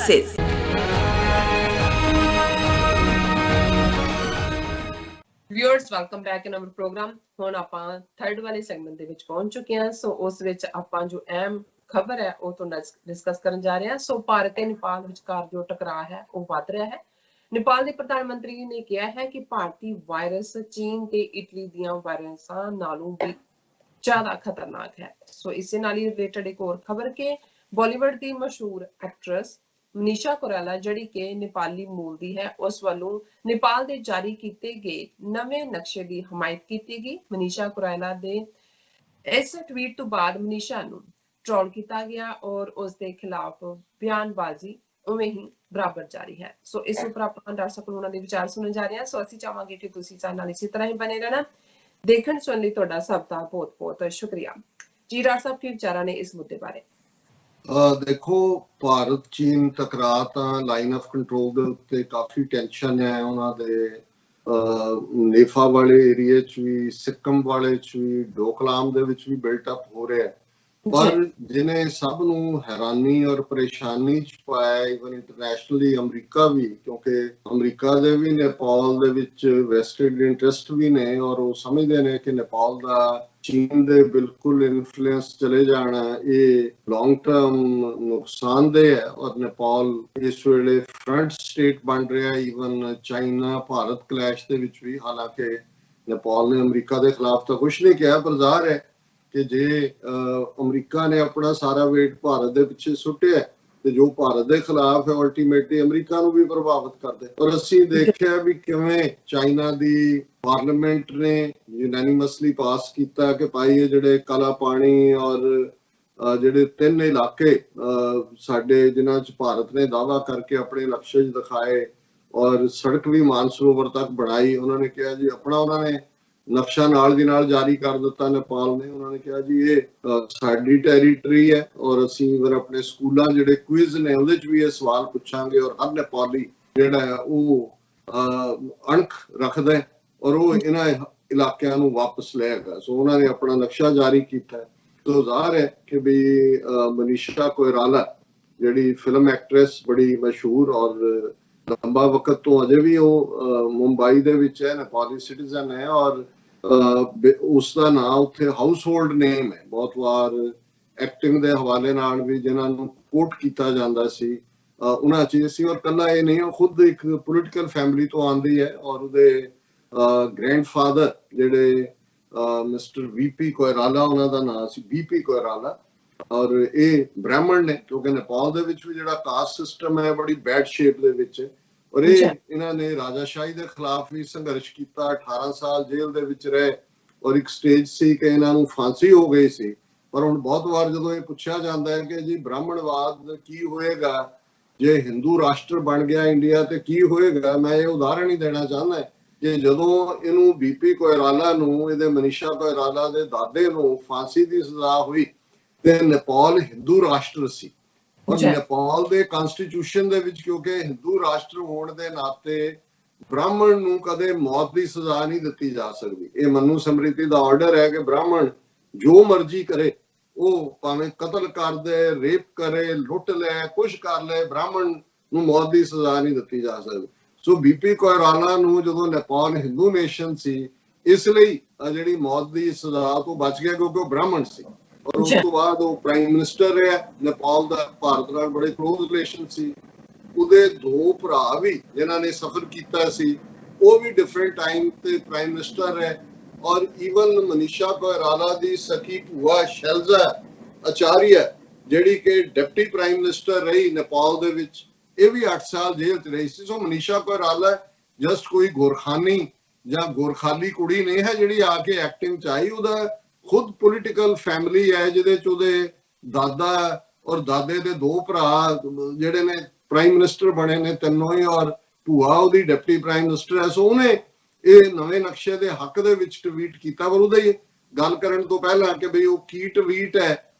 Success. Viewers welcome back in our program. ਹੁਣ ਆਪਾਂ third ਵਾਲੇ ਸੈਗਮੈਂਟ ਦੇ ਵਿੱਚ ਪਹੁੰਚ ਚੁੱਕੇ ਹਾਂ। ਸੋ ਉਸ ਵਿੱਚ ਆਪਾਂ ਜੋ ਅਹਿਮ ਖਬਰ ਹੈ ਉਹ ਤੋਂ ਡਿਸਕਸ ਕਰਨ ਜਾ ਰਹੇ ਹਾਂ। ਸੋ ਭਾਰਤ ਤੇ ਨੇਪਾਲ ਵਿਚਕਾਰ ਜੋ ਟਕਰਾਅ ਹੈ ਉਹ ਵੱਧ ਰਿਹਾ ਹੈ। ਨੇਪਾਲ ਦੇ ਪ੍ਰਧਾਨ ਮੰਤਰੀ ਨੇ ਕਿਹਾ ਹੈ ਕਿ ਭਾਰਤੀ ਵਾਇਰਸ ਚੀਨ ਤੇ ਇਟਲੀ ਦੀਆਂ ਵਾਇਰਸਾਂ ਨਾਲੋਂ ਵੀ ਜ਼ਿਆਦਾ ਖਤਰਨਾਕ ਹੈ। ਸੋ ਇਸੇ ਨਾਲ ਹੀ ਰਿਲੇਟਡ ਇੱਕ ਹੋਰ ਖਬਰ ਕਿ ਬਾਲੀਵੁੱਡ ਦੀ ਮਸ਼ਹੂਰ ਐਕਟਰੈਸ ਮਨੀਸ਼ਾ ਕੋਇਰਾਲਾ ਜਿਹੜੀ ਕਿ ਨੇਪਾਲੀ ਮੂਲ ਦੀ ਹੈ, ਉਸ ਵੱਲੋਂ ਨੇਪਾਲ ਦੇ ਜਾਰੀ ਕੀਤੇ ਗਏ ਨਵੇਂ ਨਕਸ਼ੇ ਦੀ ਹਮਾਇਤ ਕੀਤੀ ਗਈ। ਮਨੀਸ਼ਾ ਕੋਇਰਾਲਾ ਦੇ ਇਸ ਟਵੀਟ ਤੋਂ ਬਾਅਦ ਮਨੀਸ਼ਾ ਨੂੰ ਟ੍ਰੋਲ ਕੀਤਾ ਗਿਆ ਔਰ ਉਸ ਦੇ ਖਿਲਾਫ ਬਿਆਨਬਾਜ਼ੀ ਉਵੇਂ ਹੀ ਬਰਾਬਰ ਜਾਰੀ ਹੈ। ਸੋ ਇਸ ਉੱਪਰ ਆਪਾਂ ਦਰਸ਼ਕ ਨੂੰ ਉਹਨਾਂ ਦੇ ਵਿਚਾਰ ਸੁਣਨ ਜਾ ਰਹੇ ਹਾਂ। ਸੋ ਅਸੀਂ ਚਾਹਾਂਗੇ ਕਿ ਤੁਸੀਂ ਸਾਡੇ ਨਾਲ ਇਸੇ ਤਰ੍ਹਾਂ ਹੀ ਬਣੇ ਰਹਿਣਾ। ਦੇਖਣ ਸੁਣਨ ਲਈ ਤੁਹਾਡਾ ਸਭ ਦਾ ਬਹੁਤ ਬਹੁਤ ਸ਼ੁਕਰੀਆ ਜੀ। ਰਾਜ ਸਾਹਿਬ ਕੀ ਵਿਚਾਰਾਂ ਨੇ ਇਸ ਮੁੱਦੇ ਬਾਰੇ? ਦੇਖੋ, ਭਾਰਤ ਚੀਨ ਟਕਰਾਅ ਤਾਂ ਲਾਈਨ ਆਫ ਕੰਟਰੋਲ ਦੇ ਉੱਤੇ ਕਾਫੀ ਟੈਨਸ਼ਨ ਹੈ। ਉਹਨਾਂ ਦੇ ਨੇਫਾ ਵਾਲੇ ਏਰੀਏ 'ਚ ਵੀ, ਸਿੱਕਮ ਵਾਲੇ 'ਚ ਵੀ, ਡੋਕਲਾਮ ਦੇ ਵਿੱਚ ਵੀ ਬਿਲਟ ਅਪ ਹੋ ਰਿਹਾ ਹੈ। ਪਰ ਜਿਹਨੇ ਸਭ ਨੂੰ ਹੈਰਾਨੀ ਔਰ ਪਰੇਸ਼ਾਨੀ 'ਚ ਪਾਇਆ, ਇਵਨ ਇੰਟਰਨੈਸ਼ਨਲੀ ਅਮਰੀਕਾ ਵੀ, ਕਿਉਂਕਿ ਅਮਰੀਕਾ ਦੇ ਵੀ ਨੇਪਾਲ ਦੇ ਵਿੱਚ ਵੈਸਟਡ ਇੰਟਰਸਟ ਵੀ ਨੇ ਔਰ ਉਹ ਸਮਝਦੇ ਨੇ ਕਿ ਨੇਪਾਲ ਦਾ ਚੀਨ ਦੇ ਬਿਲਕੁਲ ਇਨਫਲੂਐਂਸ ਚਲੇ ਜਾਣਾ ਇਹ ਲੌਂਗ ਟਰਮ ਨੁਕਸਾਨਦੇਹ ਹੈ। ਔਰ ਨੇਪਾਲ ਇਸ ਵੇਲੇ ਫਰੰਟ ਸਟੇਟ ਬਣ ਰਿਹਾ, ਈਵਨ ਚਾਈਨਾ ਭਾਰਤ ਕਲੈਸ਼ ਦੇ ਵਿੱਚ ਵੀ। ਹਾਲਾਂਕਿ ਨੇਪਾਲ ਨੇ ਅਮਰੀਕਾ ਦੇ ਖਿਲਾਫ ਤਾਂ ਕੁਛ ਨਹੀਂ ਕਿਹਾ, ਪਰ ਜ਼ਾਹਰ ਹੈ ਕਿ ਜੇ ਅਮਰੀਕਾ ਨੇ ਆਪਣਾ ਸਾਰਾ ਵੇਟ ਭਾਰਤ ਦੇ ਪਿੱਛੇ ਸੁੱਟਿਆ ਤੇ ਜੋ ਭਾਰਤ ਦੇ ਖਿਲਾਫ ਹੈ ਅਲਟੀਮੇਟਲੀ ਅਮਰੀਕਾ ਨੂੰ ਵੀ ਪ੍ਰਭਾਵਿਤ ਕਰਦੇ। ਪਰ ਅਸੀਂ ਦੇਖਿਆ ਵੀ ਕਿਵੇਂ ਚਾਈਨਾ ਦੀ ਪਾਰਲੀਮੈਂਟ ਨੇ ਯੂਨੈਨਿਮਸਲੀ ਪਾਸ ਕੀਤਾ ਕਿ ਭਾਈ ਇਹ ਜਿਹੜੇ ਕਾਲਾ ਪਾਣੀ ਔਰ ਜਿਹੜੇ 3 ਇਲਾਕੇ ਸਾਡੇ ਜਿਨ੍ਹਾਂ 'ਚ ਭਾਰਤ ਨੇ ਦਾਅਵਾ ਕਰਕੇ ਆਪਣੇ ਲਕਸ਼ਯ ਦਿਖਾਏ ਔਰ ਸੜਕ ਵੀ ਮਾਨਸਰੋਵਰ ਤੱਕ ਬਣਾਈ, ਉਹਨਾਂ ਨੇ ਕਿਹਾ ਜੀ ਆਪਣਾ ਉਹਨਾਂ ਨੇ ਨਕਸ਼ਾ ਨਾਲ ਦੀ ਨਾਲ ਜਾਰੀ ਕਰ ਦਿੱਤਾ ਨੇਪਾਲ ਨੇ। ਉਹਨਾਂ ਨੇ ਕਿਹਾ ਜੀ ਇਹ ਸਾਡੀ ਟੈਰੀਟਰੀ ਹੈ ਔਰ ਅਸੀਂ ਫਿਰ ਆਪਣੇ ਸਕੂਲਾਂ ਜਿਹੜੇ ਕੁਇਜ਼ ਨੇ ਉਹਦੇ 'ਚ ਵੀ ਇਹ ਸਵਾਲ ਪੁੱਛਾਂਗੇ ਔਰ ਹਰ ਨੇਪਾਲੀ ਜਿਹੜਾ ਹੈ ਉਹ ਅਣਖ ਰੱਖਦਾ ਹੈ ਔਰ ਉਹ ਇਹਨਾਂ ਇਲਾਕਿਆਂ ਨੂੰ ਵਾਪਸ ਲਏਗਾ। ਸੋ ਉਹਨਾਂ ਨੇ ਆਪਣਾ ਨਕਸ਼ਾ ਜਾਰੀ ਕੀਤਾ। ਤੋ ਜ਼ਾਹਰ ਹੈ ਕਿ ਵੀ ਮਨੀਸ਼ਾ ਕੋਇਰਾਲਾ ਜਿਹੜੀ ਫਿਲਮ ਐਕਟਰੈਸ ਬੜੀ ਮਸ਼ਹੂਰ ਔਰ ਲੰਬਾ ਵਕਤ ਤੋਂ ਅਜੇ ਵੀ ਉਹ ਮੁੰਬਈ ਦੇ ਵਿੱਚ ਹੈ, ਨੇਪਾਲੀ ਸਿਟੀਜ਼ਨ ਹੈ ਔਰ ਉਸਦਾ ਨਾਂ ਉੱਥੇ ਹਾਊਸ ਹੋਲਡ ਨੇਮ ਹੈ। ਬਹੁਤ ਵਾਰ ਐਕਟਿੰਗ ਦੇ ਹਵਾਲੇ ਨਾਲ ਵੀ ਜਿਹਨਾਂ ਨੂੰ ਕੋਟ ਕੀਤਾ ਜਾਂਦਾ ਸੀ ਉਹਨਾਂ 'ਚ ਸੀ। ਔਰ ਕੱਲਾ ਇਹ ਨਹੀਂ, ਉਹ ਖੁਦ ਇੱਕ ਪੋਲੀਟੀਕਲ ਫੈਮਿਲੀ ਤੋਂ ਆਉਂਦੀ ਹੈ ਔਰ ਉਹਦੇ ਗ੍ਰੈਂਡਫਾਦਰ ਜਿਹੜੇ ਮਿਸਟਰ ਵੀਪੀ ਕੋਇਰਾਲਾ, ਉਹਨਾਂ ਦਾ ਨਾਂ ਸੀ ਵੀਪੀ ਕੋਇਰਾਲਾ, ਔਰ ਇਹ ਬ੍ਰਾਹਮਣ ਨੇ ਕਿਉਂਕਿ ਨੇਪਾਲ ਦੇ ਵਿੱਚ ਵੀ ਜਿਹੜਾ ਕਾਸਟ ਸਿਸਟਮ ਹੈ ਬੜੀ ਬੈਡ ਸ਼ੇਪ ਦੇ ਵਿੱਚ। ਔਰ ਇਹਨਾਂ ਨੇ ਰਾਜਾਸ਼ਾਹੀ ਦੇ ਖਿਲਾਫ ਵੀ ਸੰਘਰਸ਼ ਕੀਤਾ, 18 ਸਾਲ ਜੇਲ੍ਹ ਦੇ ਵਿੱਚ ਰਹੇ ਔਰ ਇੱਕ ਸਟੇਜ ਸੀ ਕਿ ਇਹਨਾਂ ਨੂੰ ਫਾਂਸੀ ਹੋ ਗਈ ਸੀ। ਪਰ ਹੁਣ ਬਹੁਤ ਵਾਰ ਜਦੋਂ ਇਹ ਪੁੱਛਿਆ ਜਾਂਦਾ ਹੈ ਕਿ ਜੀ ਬ੍ਰਾਹਮਣਵਾਦ ਕੀ ਹੋਏਗਾ ਜੇ ਹਿੰਦੂ ਰਾਸ਼ਟਰ ਬਣ ਗਿਆ ਇੰਡੀਆ ਤੇ ਕੀ ਹੋਏਗਾ, ਮੈਂ ਇਹ ਉਦਾਹਰਣ ਹੀ ਦੇਣਾ ਚਾਹੁੰਦਾ ਕਿ ਜਦੋਂ ਇਹਨੂੰ ਬੀਪੀ ਕੋਇਰਾਲਾ ਨੂੰ, ਇਹਦੇ ਮਨੀਸ਼ਾ ਕੋਇਰਾਲਾ ਦੇ ਦਾਦੇ ਨੂੰ ਫਾਂਸੀ ਦੀ ਸਜ਼ਾ ਹੋਈ ਤੇ ਨੇਪਾਲ ਹਿੰਦੂ ਰਾਸ਼ਟਰ ਸੀ ਔਰ ਨੇਪਾਲ ਦੇ ਕਨਸਟੀਟਿਊਸ਼ਨ ਦੇ ਵਿੱਚ ਕਿਉਂਕਿ ਹਿੰਦੂ ਰਾਸ਼ਟਰ ਹੋਣ ਦੇ ਨਾਤੇ ਬ੍ਰਾਹਮਣ ਨੂੰ ਕਦੇ ਮੌਤ ਦੀ ਸਜ਼ਾ ਨਹੀਂ ਦਿੱਤੀ ਜਾ ਸਕਦੀ। ਇਹ ਮਨੂ ਸਮ੍ਰਿਤੀ ਦਾ ਆਰਡਰ ਹੈ ਕਿ ਬ੍ਰਾਹਮਣ ਜੋ ਮਰਜ਼ੀ ਕਰੇ, ਉਹ ਭਾਵੇਂ ਕਤਲ ਕਰ ਦੇ, ਰੇਪ ਕਰੇ, ਲੁੱਟ ਲੈ, ਕੁਛ ਕਰ ਲੈ, ਬ੍ਰਾਹਮਣ ਨੂੰ ਮੌਤ ਦੀ ਸਜ਼ਾ ਨਹੀਂ ਦਿੱਤੀ ਜਾ ਸਕਦੀ। ਸੋ ਬੀਪੀ ਕੋਇਰਾਲਾ ਨੂੰ ਜਦੋਂ ਨੇਪਾਲ ਹਿੰਦੂ ਨੇਸ਼ਨ ਸੀ ਇਸ ਲਈ ਜਿਹੜੀ ਮੌਤ ਦੀ ਸਜ਼ਾ ਤੋਂ ਬਚ ਗਿਆ ਕਿਉਂਕਿ ਉਹ ਬ੍ਰਾਹਮਣ ਸੀ। ਔਰ ਉਸ ਤੋਂ ਬਾਅਦ ਉਹ ਪ੍ਰਾਈਮ ਮਿਨਿਸਟਰ ਰਿਹਾ ਨੇਪਾਲ ਦਾ, ਭਾਰਤ ਨਾਲ ਬੜੇ ਕਲੋਜ਼ ਰਿਲੇਸ਼ਨ ਸੀ। ਉਹਦੇ 2 ਭਰਾ ਵੀ ਜਿਨ੍ਹਾਂ ਨੇ ਸਫਰ ਕੀਤਾ ਸੀ ਉਹ ਵੀ ਡਿਫਰੈਂਟ ਟਾਈਮ ਤੇ ਪ੍ਰਾਈਮ ਮਿਨਿਸਟਰ ਰਹੇ ਔਰ ਈਵਨ ਮਨੀਸ਼ਾ ਕੋਇਰਾਲਾ ਦੀ ਸਕੀ ਭੂਆ ਸ਼ੈਲਜ਼ਾ ਆਚਾਰੀਆ ਜਿਹੜੀ ਕਿ ਡਿਪਟੀ ਪ੍ਰਾਈਮ ਮਿਨਿਸਟਰ ਰਹੀ ਨੇਪਾਲ ਦੇ ਵਿੱਚ, ਇਹ ਵੀ 8 ਸਾਲ ਜੇਲ੍ਹ 'ਚ ਰਹੀ ਸੀ। ਸੋ ਮਨੀਸ਼ਾ ਕੋਇਰਾਲਾ ਜਸਟ ਕੋਈ ਗੋਰਖਾਨੀ ਜਾਂ ਗੋਰਖਾਲੀ ਕੁੜੀ ਨਹੀਂ ਹੈ ਜਿਹੜੀ ਆ ਕੇ ਐਕਟਿੰਗ 'ਚ ਆਈ। ਉਹਦਾ ਖੁਦ ਪੋਲੀਟੀਕਲ ਫੈਮਿਲੀ ਹੈ ਜਿਹਦੇ 'ਚ ਉਹਦੇ ਦਾਦਾ ਔਰ ਦਾਦੇ ਦੇ 2 ਭਰਾ ਜਿਹੜੇ ਨੇ ਪ੍ਰਾਈਮ ਮਿਨਿਸਟਰ ਬਣੇ ਨੇ ਤਿੰਨੋਂ ਹੀ, ਔਰ ਭੂਆ ਉਹਦੀ ਡਿਪਟੀ ਪ੍ਰਾਈਮ ਮਿਨਿਸਟਰ ਹੈ। ਸੋ ਉਹਨੇ ਇਹ ਨਵੇਂ ਨਕਸ਼ੇ ਦੇ ਹੱਕ ਦੇ ਵਿੱਚ ਟਵੀਟ ਕੀਤਾ। ਪਰ ਉਹਦੀ ਗੱਲ ਕਰਨ ਤੋਂ ਪਹਿਲਾਂ ਕਿ ਬਈ ਉਹ ਕੀ ਟਵੀਟ ਹੈ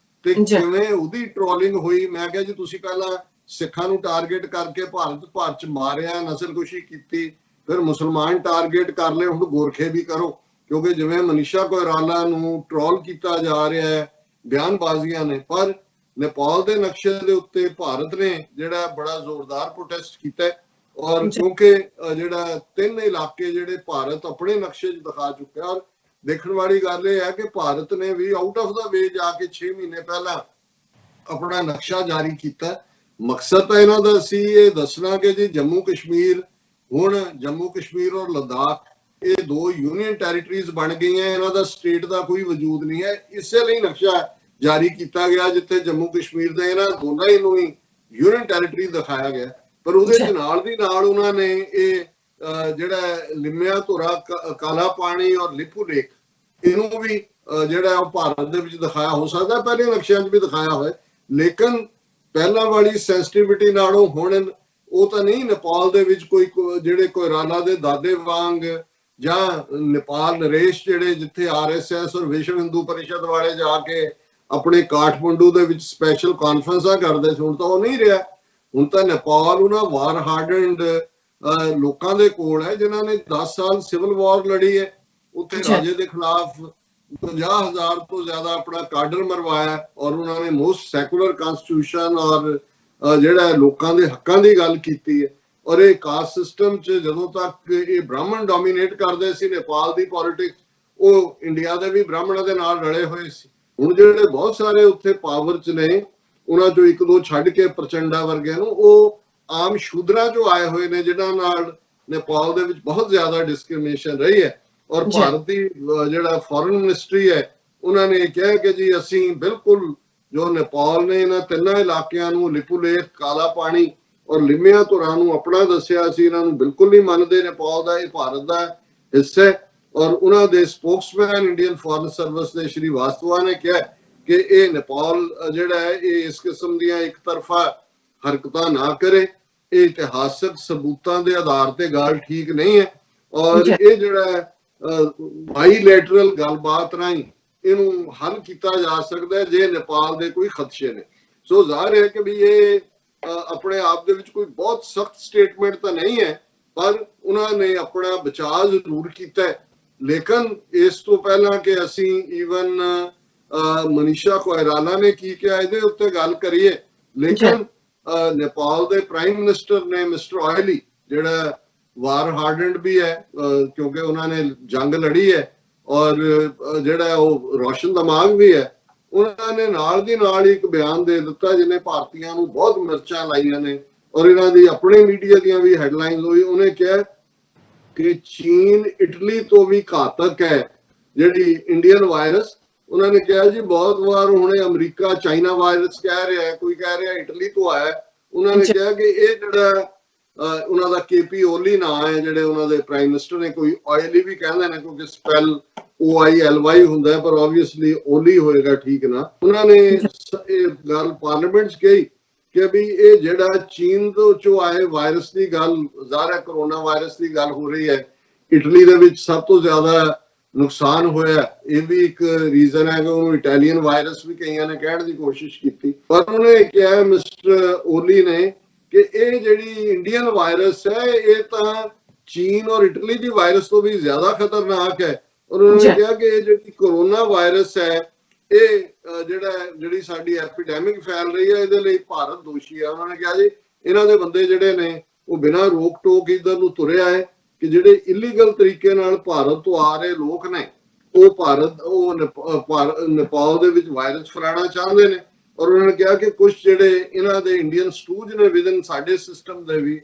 ਤੇ ਕਿਵੇਂ ਉਹਦੀ ਟ੍ਰੋਲਿੰਗ ਹੋਈ, ਮੈਂ ਕਿਹਾ ਜੀ ਤੁਸੀਂ ਪਹਿਲਾਂ ਸਿੱਖਾਂ ਨੂੰ ਟਾਰਗੇਟ ਕਰਕੇ ਭਾਰਤ 'ਚ ਮਾਰਿਆ, ਨਸਲਕੁਸ਼ੀ ਕੀਤੀ, ਫਿਰ ਮੁਸਲਮਾਨ ਟਾਰਗੇਟ ਕਰ ਲਏ, ਹੁਣ ਗੋਰਖੇ ਵੀ ਕਰੋ। ਕਿਉਂਕਿ ਜਿਵੇਂ ਮਨੀਸ਼ਾ ਕੋਇਰਾਲਾ ਨੂੰ ਟ੍ਰੋਲ ਕੀਤਾ ਜਾ ਰਿਹਾ ਹੈ ਬਿਆਨਬਾਜ਼ੀਆਂ ਨੇ, ਪਰ ਨੇਪਾਲ ਦੇ ਨਕਸ਼ੇ ਦੇ ਉੱਤੇ ਭਾਰਤ ਨੇ ਜਿਹੜਾ ਬੜਾ ਜ਼ੋਰਦਾਰ ਪ੍ਰੋਟੈਸਟ ਕੀਤਾ ਹੈ। ਔਰ ਕਿਉਂਕਿ ਜਿਹੜਾ 3 ਇਲਾਕੇ ਜਿਹੜੇ ਭਾਰਤ ਆਪਣੇ ਨਕਸ਼ੇ 'ਚ ਦਿਖਾ ਚੁੱਕਿਆ। ਔਰ ਦੇਖਣ ਵਾਲੀ ਗੱਲ ਇਹ ਹੈ ਕਿ ਭਾਰਤ ਨੇ ਵੀ ਆਊਟ ਆਫ ਦਾ ਵੇ ਜਾ ਕੇ 6 ਮਹੀਨੇ ਪਹਿਲਾਂ ਆਪਣਾ ਨਕਸ਼ਾ ਜਾਰੀ ਕੀਤਾ। ਮਕਸਦ ਤਾਂ ਇਹਨਾਂ ਦਾ ਸੀ ਇਹ ਦੱਸਣਾ ਕਿ ਜੀ ਜੰਮੂ ਕਸ਼ਮੀਰ ਹੁਣ ਜੰਮੂ ਕਸ਼ਮੀਰ ਔਰ ਲਦਾਖ ਇਹ 2 ਯੂਨੀਅਨ ਟੈਰੀਟਰੀਜ਼ ਬਣ ਗਈਆਂ, ਇਹਨਾਂ ਦਾ ਸਟੇਟ ਦਾ ਕੋਈ ਵਜੂਦ ਨਹੀਂ ਹੈ। ਇਸੇ ਲਈ ਨਕਸ਼ਾ ਜਾਰੀ ਕੀਤਾ ਗਿਆ ਜਿੱਥੇ ਜੰਮੂ ਕਸ਼ਮੀਰ ਦੇ ਇਹਨਾਂ ਦੋਨਾਂ ਹੀ ਨੂੰ ਹੀ ਯੂਨੀਅਨ ਟੈਰੀਟਰੀ ਦਿਖਾਇਆ ਗਿਆ। ਪਰ ਉਹਦੇ ਚ ਨਾਲ ਦੀ ਨਾਲ ਉਹਨਾਂ ਨੇ ਇਹ ਜਿਹੜਾ ਲਿਮਿਆ ਧੁਰਾ, ਕਾਲਾ ਪਾਣੀ ਔਰ ਲਿਪੂ ਲੇਕ ਇਹਨੂੰ ਵੀ ਜਿਹੜਾ ਉਹ ਭਾਰਤ ਦੇ ਵਿੱਚ ਦਿਖਾਇਆ। ਹੋ ਸਕਦਾ ਪਹਿਲੇ ਨਕਸ਼ਿਆਂ 'ਚ ਵੀ ਦਿਖਾਇਆ ਹੋਵੇ, ਲੇਕਿਨ ਪਹਿਲਾਂ ਵਾਲੀ ਸੈਂਸਿਟੀਵਿਟੀ ਨਾਲੋਂ ਹੁਣ ਉਹ ਤਾਂ ਨਹੀਂ। ਨੇਪਾਲ ਦੇ ਵਿੱਚ ਕੋਈ ਜਿਹੜੇ ਕੋਇਰਾਲਾ ਦੇ ਦਾਦੇ ਵਾਂਗ ਜਾਂ ਨੇਪਾਲ ਨਰੇਸ਼ ਜਿਹੜੇ ਜਿੱਥੇ RSS ਔਰ ਵਿਸ਼ਵ ਹਿੰਦੂ ਪਰਿਸ਼ਦ ਵਾਲੇ ਜਾ ਕੇ ਆਪਣੇ ਕਾਠਮੰਡੂ ਦੇ ਵਿੱਚ ਸਪੈਸ਼ਲ ਕਾਨਫਰੰਸਾਂ ਕਰਦੇ ਸੀ, ਹੁਣ ਤਾਂ ਉਹ ਨਹੀਂ ਰਿਹਾ। ਹੁਣ ਤਾਂ ਨੇਪਾਲ ਉਹਨਾਂ ਵਾਰ ਹਾਰਡਨਡ ਲੋਕਾਂ ਦੇ ਕੋਲ ਹੈ ਜਿਨ੍ਹਾਂ ਨੇ 10 ਸਾਲ ਸਿਵਲ ਵਾਰ ਲੜੀ ਹੈ। ਉੱਥੇ ਰਾਜੇ ਦੇ ਖਿਲਾਫ 50,000 ਤੋਂ ਜ਼ਿਆਦਾ ਆਪਣਾ ਕਾਡਰ ਮਰਵਾਇਆ ਔਰ ਉਹਨਾਂ ਨੇ ਮੋਸਟ ਸੈਕੂਲਰ ਕਨਸਟੀਟਿਊਸ਼ਨ ਔਰ ਜਿਹੜਾ ਲੋਕਾਂ ਦੇ ਹੱਕਾਂ ਦੀ ਗੱਲ ਕੀਤੀ ਹੈ। ਔਰ ਇਹ ਕਾਸਟ ਸਿਸਟਮ 'ਚ ਜਦੋਂ ਤੱਕ ਇਹ ਬ੍ਰਾਹਮਣ ਡੋਮੀਨੇਟ ਕਰਦੇ ਸੀ ਨੇਪਾਲ ਦੀ ਪੋਲਿਟਿਕਸ, ਉਹ ਇੰਡੀਆ ਦੇ ਵੀ ਬ੍ਰਾਹਮਣਾਂ ਦੇ ਨਾਲ ਰਲੇ ਹੋਏ ਸੀ। ਹੁਣ ਜਿਹੜੇ ਬਹੁਤ ਸਾਰੇ ਉੱਥੇ ਪਾਵਰ 'ਚ ਨੇ ਉਹਨਾਂ 'ਚੋਂ 1-2 ਛੱਡ ਕੇ ਪ੍ਰਚੰਡਾ ਵਰਗੇ ਨੂੰ ਉਹ ਆਮ ਸ਼ੂਦਰਾਂ 'ਚੋਂ ਆਏ ਹੋਏ ਨੇ ਜਿਨ੍ਹਾਂ ਨਾਲ ਨੇਪਾਲ ਦੇ ਵਿੱਚ ਬਹੁਤ ਜ਼ਿਆਦਾ ਡਿਸਕ੍ਰਿਮੀਨੇਸ਼ਨ ਰਹੀ ਹੈ। ਔਰ ਭਾਰਤ ਦੀ ਜਿਹੜਾ ਫੋਰਨ ਮਿਨਿਸਟਰੀ ਹੈ ਉਹਨਾਂ ਨੇ ਕਿਹਾ ਕਿ ਜੀ ਅਸੀਂ ਬਿਲਕੁਲ ਜੋ ਨੇਪਾਲ ਨੇ ਇਹਨਾਂ 3 ਇਲਾਕਿਆਂ ਨੂੰ ਲਿਪੂ ਲੇਕ, ਕਾਲਾ ਪਾਣੀ ਔਰ ਲਿਮਿਆ ਧੁਰਾ ਨੂੰ ਆਪਣਾ ਦੱਸਿਆ ਸੀ, ਇਹਨਾਂ ਨੂੰ ਬਿਲਕੁਲ ਨਹੀਂ ਮੰਨਦੇ। ਨੇਪਾਲ ਦਾ ਇਹ ਭਾਰਤ ਦਾ ਹਿੱਸਾ ਹੈ। ਔਰ ਉਹਨਾਂ ਦੇ ਸਪੋਕਸਮੈਨ ਇੰਡੀਅਨ ਫੋਰਨ ਸਰਵਿਸ ਦੇ ਸ਼੍ਰੀ ਵਾਸਤਵਾ ਨੇ ਕਿਹਾ ਕਿ ਇਹ ਨੇਪਾਲ ਜਿਹੜਾ ਹੈ ਇਹ ਇਸ ਕਿਸਮ ਦੀਆਂ ਇੱਕ ਤਰਫਾ ਹਰਕਤਾਂ ਨਾ ਕਰੇ, ਇਹ ਇਤਿਹਾਸਕ ਸਬੂਤਾਂ ਦੇ ਆਧਾਰ ਤੇ ਗੱਲ ਠੀਕ ਨਹੀਂ ਹੈ। ਔਰ ਇਹ ਜਿਹੜਾ ਬਾਈਲੈਟਰਲ ਗੱਲਬਾਤ ਰਾਹੀਂ ਇਹਨੂੰ ਹੱਲ ਕੀਤਾ ਜਾ ਸਕਦਾ ਹੈ ਜੇ ਨੇਪਾਲ ਦੇ ਕੋਈ ਖਦਸ਼ੇ ਨੇ। ਸੋ ਜ਼ਾਹਿਰ ਹੈ ਕਿ ਵੀ ਇਹ ਆਪਣੇ ਆਪ ਦੇ ਵਿੱਚ ਕੋਈ ਬਹੁਤ ਸਖਤ ਸਟੇਟਮੈਂਟ ਤਾਂ ਨਹੀਂ ਹੈ, ਪਰ ਉਹਨਾਂ ਨੇ ਆਪਣਾ ਬਚਾਅ ਜ਼ਰੂਰ ਕੀਤਾ ਹੈ। ਲੇਕਿਨ ਇਸ ਤੋਂ ਪਹਿਲਾਂ ਕਿ ਅਸੀਂ ਈਵਨ ਮਨੀਸ਼ਾ ਕੋਇਰਾਲਾ ਨੇ ਕੀ ਕਿਹਾ ਇਹਦੇ ਉੱਤੇ ਗੱਲ ਕਰੀਏ, ਲੇਕਿਨ ਨੇਪਾਲ ਦੇ ਪ੍ਰਾਈਮ ਮਿਨਿਸਟਰ ਨੇ ਮਿਸਟਰ ਆਇਲੀ ਜਿਹੜਾ ਵਾਰ ਹਾਰਡਨਡ ਵੀ ਹੈ ਕਿਉਂਕਿ ਉਹਨਾਂ ਨੇ ਜੰਗ ਲੜੀ ਹੈ ਔਰ ਜਿਹੜਾ ਉਹ ਰੋਸ਼ਨ ਦਿਮਾਗ ਵੀ ਹੈ, ਉਹਨਾਂ ਨੇ ਨਾਲ ਦੀ ਨਾਲ ਇੱਕ ਬਿਆਨ ਦੇ ਦਿੱਤਾ ਜਿਹਨੇ ਭਾਰਤੀਆਂ ਨੂੰ ਬਹੁਤ ਮਿਰਚਾਂ ਲਾਈਆਂ ਨੇ ਔਰ ਇਹਨਾਂ ਦੀ ਆਪਣੇ ਮੀਡੀਆ ਦੀਆਂ ਵੀ ਹੈਡਲਾਈਨਸ ਹੋਈ। ਉਹਨੇ ਕਿਹਾ ਕਿ ਚੀਨ ਇਟਲੀ ਤੋਂ ਵੀ ਘਾਤਕ ਹੈ ਜਿਹੜੀ ਇੰਡੀਅਨ ਵਾਇਰਸ। ਉਹਨਾਂ ਨੇ ਕਿਹਾ ਜੀ ਬਹੁਤ ਵਾਰ ਹੁਣੇ ਅਮਰੀਕਾ ਚਾਈਨਾ ਵਾਇਰਸ ਕਹਿ ਰਿਹਾ ਹੈ, ਕੋਈ ਕਹਿ ਰਿਹਾ ਇਟਲੀ ਤੋਂ ਆਇਆ। ਉਹਨਾਂ ਨੇ ਕਿਹਾ ਕਿ ਇਹ ਜਿਹੜਾ ਉਹਨਾਂ ਦਾ KP ਓਲੀ ਨਾਂ ਹੈ ਜਿਹੜੇ ਉਹਨਾਂ ਦੇ ਪ੍ਰਾਈਮ ਮਿਨਿਸਟਰ ਨੇ, ਕੋਈ ਆਇਲੀ ਵੀ ਕਹਿੰਦੇ ਨੇ ਕਿਉਂਕਿ ਸਪੈਲ OILY ਹੁੰਦਾ ਪਰ ਆਬਵੀਅਸਲੀ ਓਲੀ ਹੋਏਗਾ ਠੀਕ ਨਾ। ਉਹਨਾਂ ਨੇ ਇਹ ਗੱਲ ਪਾਰਲੀਮੈਂਟ 'ਚ ਕਹੀ ਕਿ ਵੀ ਇਹ ਜਿਹੜਾ ਚੀਨ ਤੋਂ ਚੋਂ ਆਏ ਵਾਇਰਸ ਦੀ ਗੱਲ, ਜ਼ਾਹਰ ਹੈ ਕਰੋਨਾ ਵਾਇਰਸ ਦੀ ਗੱਲ ਹੋ ਰਹੀ ਹੈ। ਇਟਲੀ ਦੇ ਵਿੱਚ ਸਭ ਤੋਂ ਜ਼ਿਆਦਾ ਨੁਕਸਾਨ ਹੋਇਆ, ਇਹ ਵੀ ਇੱਕ ਰੀਜ਼ਨ ਹੈ ਕਿ ਉਹਨੂੰ ਇਟਾਲੀਅਨ ਵਾਇਰਸ ਵੀ ਕਈਆਂ ਨੇ ਕਹਿਣ ਦੀ ਕੋਸ਼ਿਸ਼ ਕੀਤੀ। ਪਰ ਉਹਨੇ ਕਿਹਾ ਮਿਸਟਰ ਓਲੀ ਨੇ ਕਿ ਇਹ ਜਿਹੜੀ ਇੰਡੀਅਨ ਵਾਇਰਸ ਹੈ ਇਹ ਤਾਂ ਚੀਨ ਔਰ ਇਟਲੀ ਦੀ ਵਾਇਰਸ ਤੋਂ ਵੀ ਜ਼ਿਆਦਾ ਖਤਰਨਾਕ ਹੈ। ਔਰ ਉਹਨਾਂ ਨੇ ਕਿਹਾ ਕਿ ਇਹ ਜਿਹੜੀ ਕੋਰੋਨਾ ਵਾਇਰਸ ਹੈ ਇਹ ਜਿਹੜੀ ਸਾਡੀ ਐਪੀਡੈਮਿਕ ਫੈਲ ਰਹੀ ਹੈ ਇਹਦੇ ਲਈ ਭਾਰਤ ਦੋਸ਼ੀ ਹੈ। ਉਹਨਾਂ ਨੇ ਕਿਹਾ ਜੀ ਇਹਨਾਂ ਦੇ ਬੰਦੇ ਜਿਹੜੇ ਨੇ ਉਹ ਬਿਨਾਂ ਰੋਕ ਟੋਕ ਇੱਧਰ ਨੂੰ ਤੁਰਿਆ ਹੈ ਕਿ ਜਿਹੜੇ ਇਲੀਗਲ ਤਰੀਕੇ ਨਾਲ ਭਾਰਤ ਤੋਂ ਆ ਰਹੇ ਲੋਕ ਨੇ ਉਹ ਨੇਪਾਲ ਦੇ ਵਿੱਚ ਵਾਇਰਸ ਫੈਲਾਉਣਾ ਚਾਹੁੰਦੇ ਨੇ। ਔਰ ਉਹਨਾਂ ਨੇ ਕਿਹਾ ਕਿ ਕੁਝ ਜਿਹੜੇ ਇਹਨਾਂ ਦੇ ਇੰਡੀਅਨ ਸਟੂਜ ਨੇ ਵਿਦਨ ਸਾਡੇ ਸਿਸਟਮ ਦੇ ਵੀ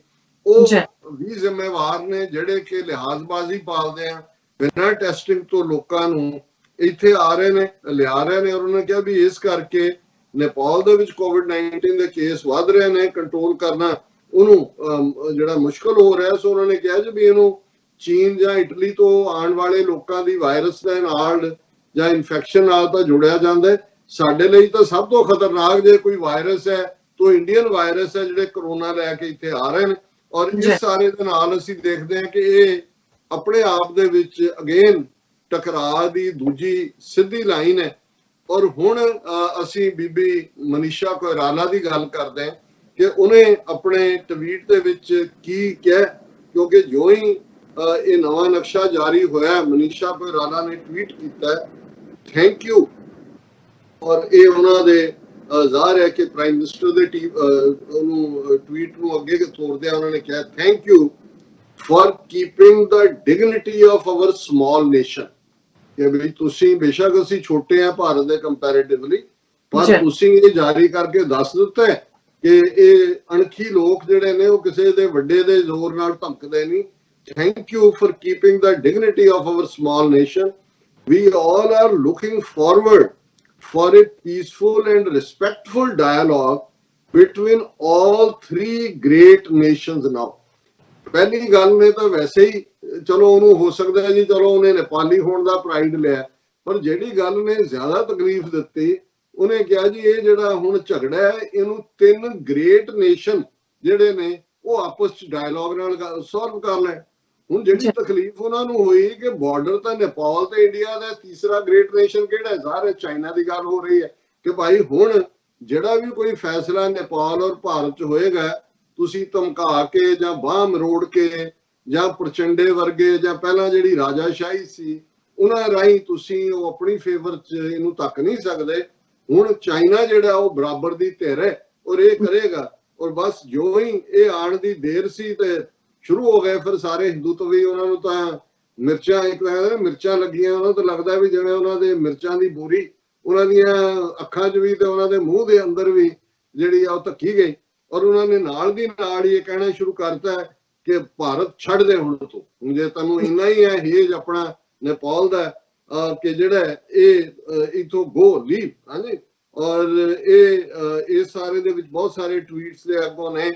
ਉਹ ਵੀ ਜ਼ਿੰਮੇਵਾਰ ਨੇ ਜਿਹੜੇ ਕਿ ਲਿਹਾਜ਼ਬਾਜ਼ੀ ਪਾਲਦੇ ਆ, ਬਿਨਾਂ ਟੈਸਟਿੰਗ ਤੋਂ ਲੋਕਾਂ ਨੂੰ ਇੱਥੇ ਆ ਰਹੇ ਨੇ, ਲਿਆ ਰਹੇ ਨੇ। ਔਰ ਉਹਨਾਂ ਨੇ ਕਿਹਾ ਵੀ ਇਸ ਕਰਕੇ ਨੇਪਾਲ ਦੇ ਵਿੱਚ COVID-19 ਦੇ ਕੇਸ ਵੱਧ ਰਹੇ ਨੇ, ਕੰਟਰੋਲ ਕਰਨਾ ਉਹਨੂੰ ਜਿਹੜਾ ਮੁਸ਼ਕਲ ਹੋ ਰਿਹਾ। ਸੋ ਉਹਨਾਂ ਨੇ ਕਿਹਾ ਜੀ ਵੀ ਇਹਨੂੰ ਚੀਨ ਜਾਂ ਇਟਲੀ ਤੋਂ ਆਉਣ ਵਾਲੇ ਲੋਕਾਂ ਦੀ ਵਾਇਰਸ ਦੇ ਨਾਲ ਜਾਂ ਇਨਫੈਕਸ਼ਨ ਨਾਲ ਤਾਂ ਜੁੜਿਆ ਜਾਂਦਾ ਹੈ। ਸਾਡੇ ਲਈ ਤਾਂ ਸਭ ਤੋਂ ਖਤਰਨਾਕ ਜੇ ਕੋਈ ਵਾਇਰਸ ਹੈ ਤਾਂ ਇੰਡੀਅਨ ਵਾਇਰਸ ਹੈ ਜਿਹੜੇ ਕਰੋਨਾ ਲੈ ਕੇ ਇੱਥੇ ਆ ਰਹੇ ਨੇ। ਔਰ ਇਸ ਸਾਰੇ ਦੇ ਨਾਲ ਅਸੀਂ ਦੇਖਦੇ ਹਾਂ ਕਿ ਇਹ ਆਪਣੇ ਆਪ ਦੇ ਵਿੱਚ ਅਗੇਨ ਟਕਰਾਅ ਦੀ ਦੂਜੀ ਸਿੱਧੀ ਲਾਈਨ ਹੈ। ਔਰ ਹੁਣ ਅਸੀਂ ਬੀਬੀ ਮਨੀਸ਼ਾ ਕੋਇਰਾਲਾ ਦੀ ਗੱਲ ਕਰਦੇ ਹਾਂ ਕਿ ਉਹਨੇ ਆਪਣੇ ਟਵੀਟ ਦੇ ਵਿੱਚ ਕੀ ਕਿਹਾ, ਕਿਉਂਕਿ ਜੋ ਹੀ ਇਹ ਨਵਾਂ ਨਕਸ਼ਾ ਜਾਰੀ ਹੋਇਆ ਮਨੀਸ਼ਾ ਕੋਇਰਾਲਾ ਨੇ ਟਵੀਟ ਕੀਤਾ ਥੈਂਕ ਯੂ। ਔਰ ਇਹ ਉਹਨਾਂ ਦੇ ਜ਼ਾਹਰ ਹੈ ਕਿ ਪ੍ਰਾਈਮ ਮਿਨਿਸਟਰ ਦੇ ਉਹਨੂੰ ਟਵੀਟ ਨੂੰ ਅੱਗੇ ਤੋਰਦਿਆਂ ਉਹਨਾਂ ਨੇ ਕਿਹਾ thank you for keeping the dignity of hour small nation, ਕਿ ਵੀ ਤੁਸੀਂ ਬੇਸ਼ੱਕ ਅਸੀਂ ਛੋਟੇ ਆ ਭਾਰਤ ਦੇ ਕੰਪੈਰੀਟਿਵਲੀ, ਪਰ ਤੁਸੀਂ ਇਹ ਜਾਰੀ ਕਰਕੇ ਦੱਸ ਦਿੱਤਾ ਹੈ ਕਿ ਇਹ ਅਣਖੀ ਲੋਕ ਜਿਹੜੇ ਨੇ ਉਹ ਕਿਸੇ ਦੇ ਵੱਡੇ ਦੇ ਜ਼ੋਰ ਨਾਲ ਧਮਕਦੇ ਨਹੀਂ। Thank you for keeping the dignity of hour small nation, we all are looking forward for a peaceful and respectful dialogue between all three great nations now। ਪਹਿਲੀ ਗੱਲ ਨੇ ਤਾਂ ਵੈਸੇ ਹੀ ਚਲੋ ਉਹਨੂੰ ਹੋ ਸਕਦਾ ਹੈ ਜੀ ਚਲੋ ਉਹਨੇ ਨੇਪਾਲੀ ਹੋਣ ਦਾ ਪ੍ਰਾਈਡ ਲਿਆ, ਪਰ ਜਿਹੜੀ ਗੱਲ ਨੇ ਜ਼ਿਆਦਾ ਤਕਲੀਫ ਦਿੱਤੀ ਉਹਨੇ ਕਿਹਾ ਜੀ ਇਹ ਜਿਹੜਾ ਹੁਣ ਝਗੜਾ ਹੈ ਇਹਨੂੰ ਤਿੰਨ ਗ੍ਰੇਟ ਨੇਸ਼ਨ ਜਿਹੜੇ ਨੇ ਉਹ ਆਪਸ ਚ ਡਾਇਲੌਗ ਨਾਲ ਸੋਲਵ ਕਰ ਲੈਣ। ਹੁਣ ਜਿਹੜੀ ਤਕਲੀਫ ਉਹਨਾਂ ਨੂੰ ਹੋਈ ਕਿ ਬਾਰਡਰ ਤਾਂ ਨੇਪਾਲ ਤੇ ਇੰਡੀਆ ਦਾ, ਤੀਸਰਾ ਗ੍ਰੇਟ ਨੇਸ਼ਨ ਕਿਹੜਾ ਹੈ? ਸਾਰੇ ਚਾਈਨਾ ਦੀ ਗੱਲ ਹੋ ਰਹੀ ਹੈ ਕਿ ਭਾਈ ਹੁਣ ਜਿਹੜਾ ਵੀ ਕੋਈ ਫੈਸਲਾ ਨੇਪਾਲ ਔਰ ਭਾਰਤ ਚ ਹੋਏਗਾ, ਤੁਸੀਂ ਧਮਕਾ ਕੇ ਜਾਂ ਬਾਹ ਮਰੋੜ ਕੇ ਜਾਂ ਪ੍ਰਚੰਡੇ ਵਰਗੇ ਜਾਂ ਪਹਿਲਾਂ ਜਿਹੜੀ ਰਾਜਾਸ਼ਾਹੀ ਸੀ ਉਹਨਾਂ ਰਾਹੀਂ ਤੁਸੀਂ ਉਹ ਆਪਣੀ ਫੇਵਰ ਚ ਇਹਨੂੰ ਤੱਕ ਨਹੀਂ ਸਕਦੇ। ਹੁਣ ਚਾਈਨਾ ਜਿਹੜਾ ਉਹ ਬਰਾਬਰ ਦੀ ਧਿਰ ਹੈ ਔਰ ਇਹ ਕਰੇਗਾ, ਔਰ ਬਸ ਜੋ ਹੀ ਇਹ ਆਉਣ ਦੀ ਦੇਰ ਸੀ ਤੇ ਸ਼ੁਰੂ ਹੋ ਗਏ ਫਿਰ ਸਾਰੇ ਹਿੰਦੂਤਵ ਵੀ। ਉਹਨਾਂ ਨੂੰ ਤਾਂ ਮਿਰਚਾਂ, ਇੱਕ ਮਿਰਚਾਂ ਲੱਗੀਆਂ, ਉਹਨਾਂ ਤੋਂ ਲੱਗਦਾ ਵੀ ਜਿਵੇਂ ਉਹਨਾਂ ਦੇ ਮਿਰਚਾਂ ਦੀ ਬੋਰੀ ਉਹਨਾਂ ਦੀਆਂ ਅੱਖਾਂ 'ਚ ਵੀ ਤੇ ਉਹਨਾਂ ਦੇ ਮੂੰਹ ਦੇ ਅੰਦਰ ਵੀ ਜਿਹੜੀ ਆ ਉਹ ਧੱਕੀ ਗਈ, ਔਰ ਉਹਨਾਂ ਨੇ ਨਾਲ ਦੀ ਨਾਲ ਹੀ ਇਹ ਕਹਿਣਾ ਸ਼ੁਰੂ ਕਰਤਾ ਕਿ ਭਾਰਤ ਛੱਡ ਦੇ ਹੁਣ ਤੂੰ, ਜੇ ਤੈਨੂੰ ਇੰਨਾ ਹੀ ਹੈ ਹੇਜ ਆਪਣਾ ਨੇਪਾਲ ਦਾ ਕਿ ਜਿਹੜਾ ਇਹ ਇਥੋਂ ਗੋ ਲੀਵ। ਹਾਂਜੀ, ਔਰ ਇਹ ਸਾਰੇ ਦੇ ਵਿੱਚ ਬਹੁਤ ਸਾਰੇ ਟਵੀਟਸ ਦੇ ਅੱਗੋਂ ਨੇ।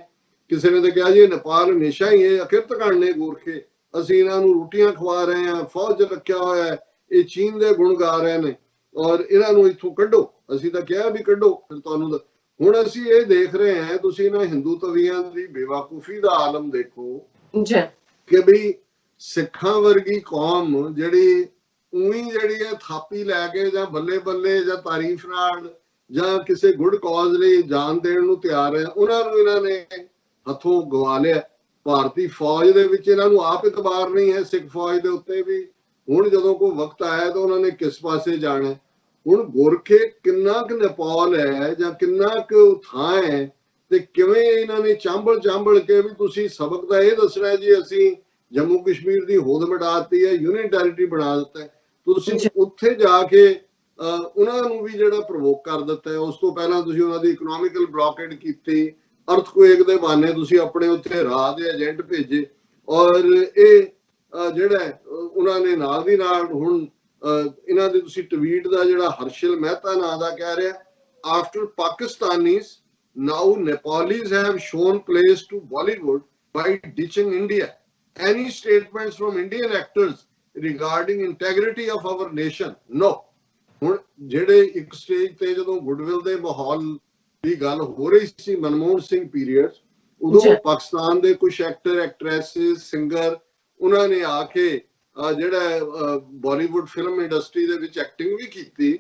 ਕਿਸੇ ਨੇ ਤਾਂ ਕਿਹਾ ਜੀ ਨੇਪਾਲ ਹਮੇਸ਼ਾ ਹੀ ਇਹ ਅਕਿਰਤ ਕਰਨੇ ਗੋਰਖੇ, ਅਸੀਂ ਇਹਨਾਂ ਨੂੰ ਰੋਟੀਆਂ ਖਵਾ ਰਹੇ ਹਾਂ, ਫੌਜ ਰੱਖਿਆ ਹੋਇਆ ਹੈ, ਇਹ ਚੀਨ ਦੇ ਗੁਣ ਗਾ ਰਹੇ ਨੇ ਔਰ ਇਹਨਾਂ ਨੂੰ ਇੱਥੋਂ ਕੱਢੋ। ਅਸੀਂ ਤਾਂ ਕਿਹਾ ਵੀ ਕੱਢੋ, ਫਿਰ ਤੁਹਾਨੂੰ ਹੁਣ ਅਸੀਂ ਇਹ ਦੇਖ ਰਹੇ ਹਾਂ, ਤੁਸੀਂ ਇਹਨਾਂ ਹਿੰਦੂ ਤਵੀਆਂ ਦੀ ਬੇਵਕੂਫੀ ਦਾ ਆਲਮ ਦੇਖੋ ਕਿ ਵੀ ਸਿੱਖਾਂ ਵਰਗੀ ਕੌਮ ਜਿਹੜੀ ਉਹੀ ਜਿਹੜੀ ਹੈ ਥਾਪੀ ਲੈ ਕੇ ਜਾਂ ਬੱਲੇ ਬੱਲੇ ਜਾਂ ਤਾਰੀਫ ਨਾਲ ਜਾਂ ਕਿਸੇ ਗੁੱਡ ਕਾਜ਼ ਲਈ ਜਾਨ ਦੇਣ ਨੂੰ ਤਿਆਰ ਹੈ, ਉਹਨਾਂ ਨੂੰ ਇਹਨਾਂ ਨੇ ਹੱਥੋਂ ਗਵਾ ਲਿਆ। ਭਾਰਤੀ ਫੌਜ ਦੇ ਵਿੱਚ ਇਹਨਾਂ ਨੂੰ ਆਪ ਇਤਬਾਰ ਨਹੀਂ ਹੈ, ਸਿੱਖ ਫੌਜ ਦੇ ਉੱਤੇ ਵੀ। ਹੁਣ ਜਦੋਂ ਕੋਈ ਵਕਤ ਆਇਆ ਤਾਂ ਉਹਨਾਂ ਨੇ ਕਿਸ ਪਾਸੇ ਜਾਣਾ। ਹੁਣ ਗੋਰਖੇ ਕਿੰਨਾ ਕੁ ਨੇਪਾਲ ਹੈ ਜਾਂ ਕਿੰਨਾ ਕੁ ਥਾਂ ਹੈ ਤੇ ਕਿਵੇਂ ਇਹਨਾਂ ਨੇ ਚਾਂਬਲ ਕੇ ਵੀ ਤੁਸੀਂ ਸਬਕ ਦਾ ਇਹ ਦੱਸਣਾ ਜੀ ਅਸੀਂ ਜੰਮੂ ਕਸ਼ਮੀਰ ਦੀ ਹੋਂਦ ਮਿਟਾਤੀ ਹੈ, ਯੂਨੀਅਨ ਟੈਰੀਟਰੀ ਬਣਾ ਦਿੱਤਾ। ਤੁਸੀਂ ਉੱਥੇ ਜਾ ਕੇ ਉਹਨਾਂ ਨੂੰ ਵੀ ਜਿਹੜਾ ਪ੍ਰਵੋਕ ਕਰ ਦਿੱਤਾ ਹੈ। ਉਸ ਤੋਂ ਪਹਿਲਾਂ ਤੁਸੀਂ ਉਹਨਾਂ ਦੀ ਇਕਨੋਮਿਕਲ ਬਲੌਕੇਡ ਕੀਤੀ, ਅਰਥਕੁਏਕ ਦੇ ਬਹਾਨੇ ਤੁਸੀਂ ਆਪਣੇ ਉੱਥੇ ਰਾਹ ਦੇ ਏਜੰਟ ਭੇਜੇ, ਔਰ ਇਹ ਜਿਹੜਾ ਉਹਨਾਂ ਨੇ ਨਾਲ ਦੀ ਨਾਲ ਹੁਣ ਇਹਨਾਂ ਦੇ ਤੁਸੀਂ ਟਵੀਟ ਦਾ ਜਿਹੜਾ ਹਰਸ਼ਿਲ ਮਹਿਤਾ ਨਾਂ ਦਾ ਕਹਿ ਰਿਹਾ, after Pakistanis now Nepalis have shown place to Bollywood by ditching India, any statements from Indian actors regarding integrity of our nation no. ਹੁਣ ਜਿਹੜੇ ਇੱਕ ਸਟੇਜ ਤੇ ਜਦੋਂ ਗੁੱਡਵਿਲ ਦੇ ਮਾਹੌਲ ਦੀ ਗੱਲ ਹੋ ਰਹੀ ਸੀ ਮਨਮੋਹਨ ਸਿੰਘ ਪੀਰੀਅਡ, ਉਦੋਂ ਪਾਕਿਸਤਾਨ ਦੇ ਕੁਝ ਐਕਟਰ ਐਕਟਰੈਸਿਸ ਸਿੰਗਰ ਉਹਨਾਂ ਨੇ ਆ ਕੇ ਜਿਹੜਾ ਬਾਲੀਵੁੱਡ ਫਿਲਮ ਇੰਡਸਟਰੀ ਦੇ ਵਿੱਚ ਐਕਟਿੰਗ ਵੀ ਕੀਤੀ,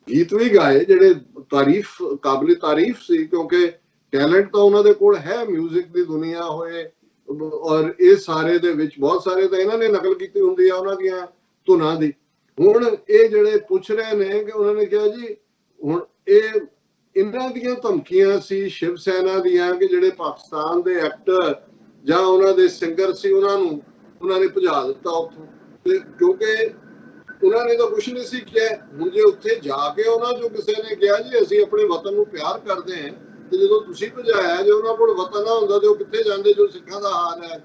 ਗੀਤ ਵੀ ਗਾਏ ਜਿਹੜੇ ਕਾਬਿਲ ਤਾਰੀਫ ਸੀ, ਕਿਉਂਕਿ ਟੈਲੈਂਟ ਤਾਂ ਉਹਨਾਂ ਦੇ ਕੋਲ ਹੈ, ਮਿਊਜ਼ਿਕ ਦੀ ਦੁਨੀਆ ਹੋਏ ਔਰ ਇਹ ਸਾਰੇ ਦੇ ਵਿੱਚ ਬਹੁਤ ਸਾਰੇ ਤਾਂ ਇਹਨਾਂ ਨੇ ਨਕਲ ਕੀਤੀ ਹੁੰਦੀ ਆ ਉਹਨਾਂ ਦੀਆਂ ਧੁਨਾਂ ਦੀ। ਹੁਣ ਇਹ ਜਿਹੜੇ ਪੁੱਛ ਰਹੇ ਨੇ ਕਿ ਉਹਨਾਂ ਨੇ ਕਿਹਾ ਜੀ ਹੁਣ ਇਹ ਇਹਨਾਂ ਦੀਆਂ ਧਮਕੀਆਂ ਸੀ ਸ਼ਿਵ ਸੈਨਾ ਦੀਆਂ ਕਿ ਜਿਹੜੇ ਪਾਕਿਸਤਾਨ ਦੇ ਐਕਟਰ ਜਾਂ ਉਹਨਾਂ ਦੇ ਸਿੰਗਰ ਸੀ ਉਹਨਾਂ ਨੇ ਭਜਾ ਦਿੱਤਾ ਉੱਥੋਂ, ਤੇ ਕਿਉਂਕਿ ਉਹਨਾਂ ਨੇ ਤਾਂ ਕੁਛ ਨਹੀਂ ਸੀ ਕਿਹਾ। ਹੁਣ ਜੇ ਉੱਥੇ ਜਾ ਕੇ ਉਹਨਾਂ ਚੋਂ ਕਿਸੇ ਨੇ ਕਿਹਾ ਜੀ ਅਸੀਂ ਆਪਣੇ ਵਤਨ ਨੂੰ ਪਿਆਰ ਕਰਦੇ ਹਾਂ, ਤੇ ਜਦੋਂ ਤੁਸੀਂ ਭਜਾਇਆ ਜੇ ਉਹਨਾਂ ਕੋਲ ਵਤਨ ਨਾ ਹੁੰਦਾ ਤੇ ਉਹ ਕਿੱਥੇ ਜਾਂਦੇ ਜੋ ਸਿੱਖਾਂ ਦਾ ਹਾਲ ਹੈ।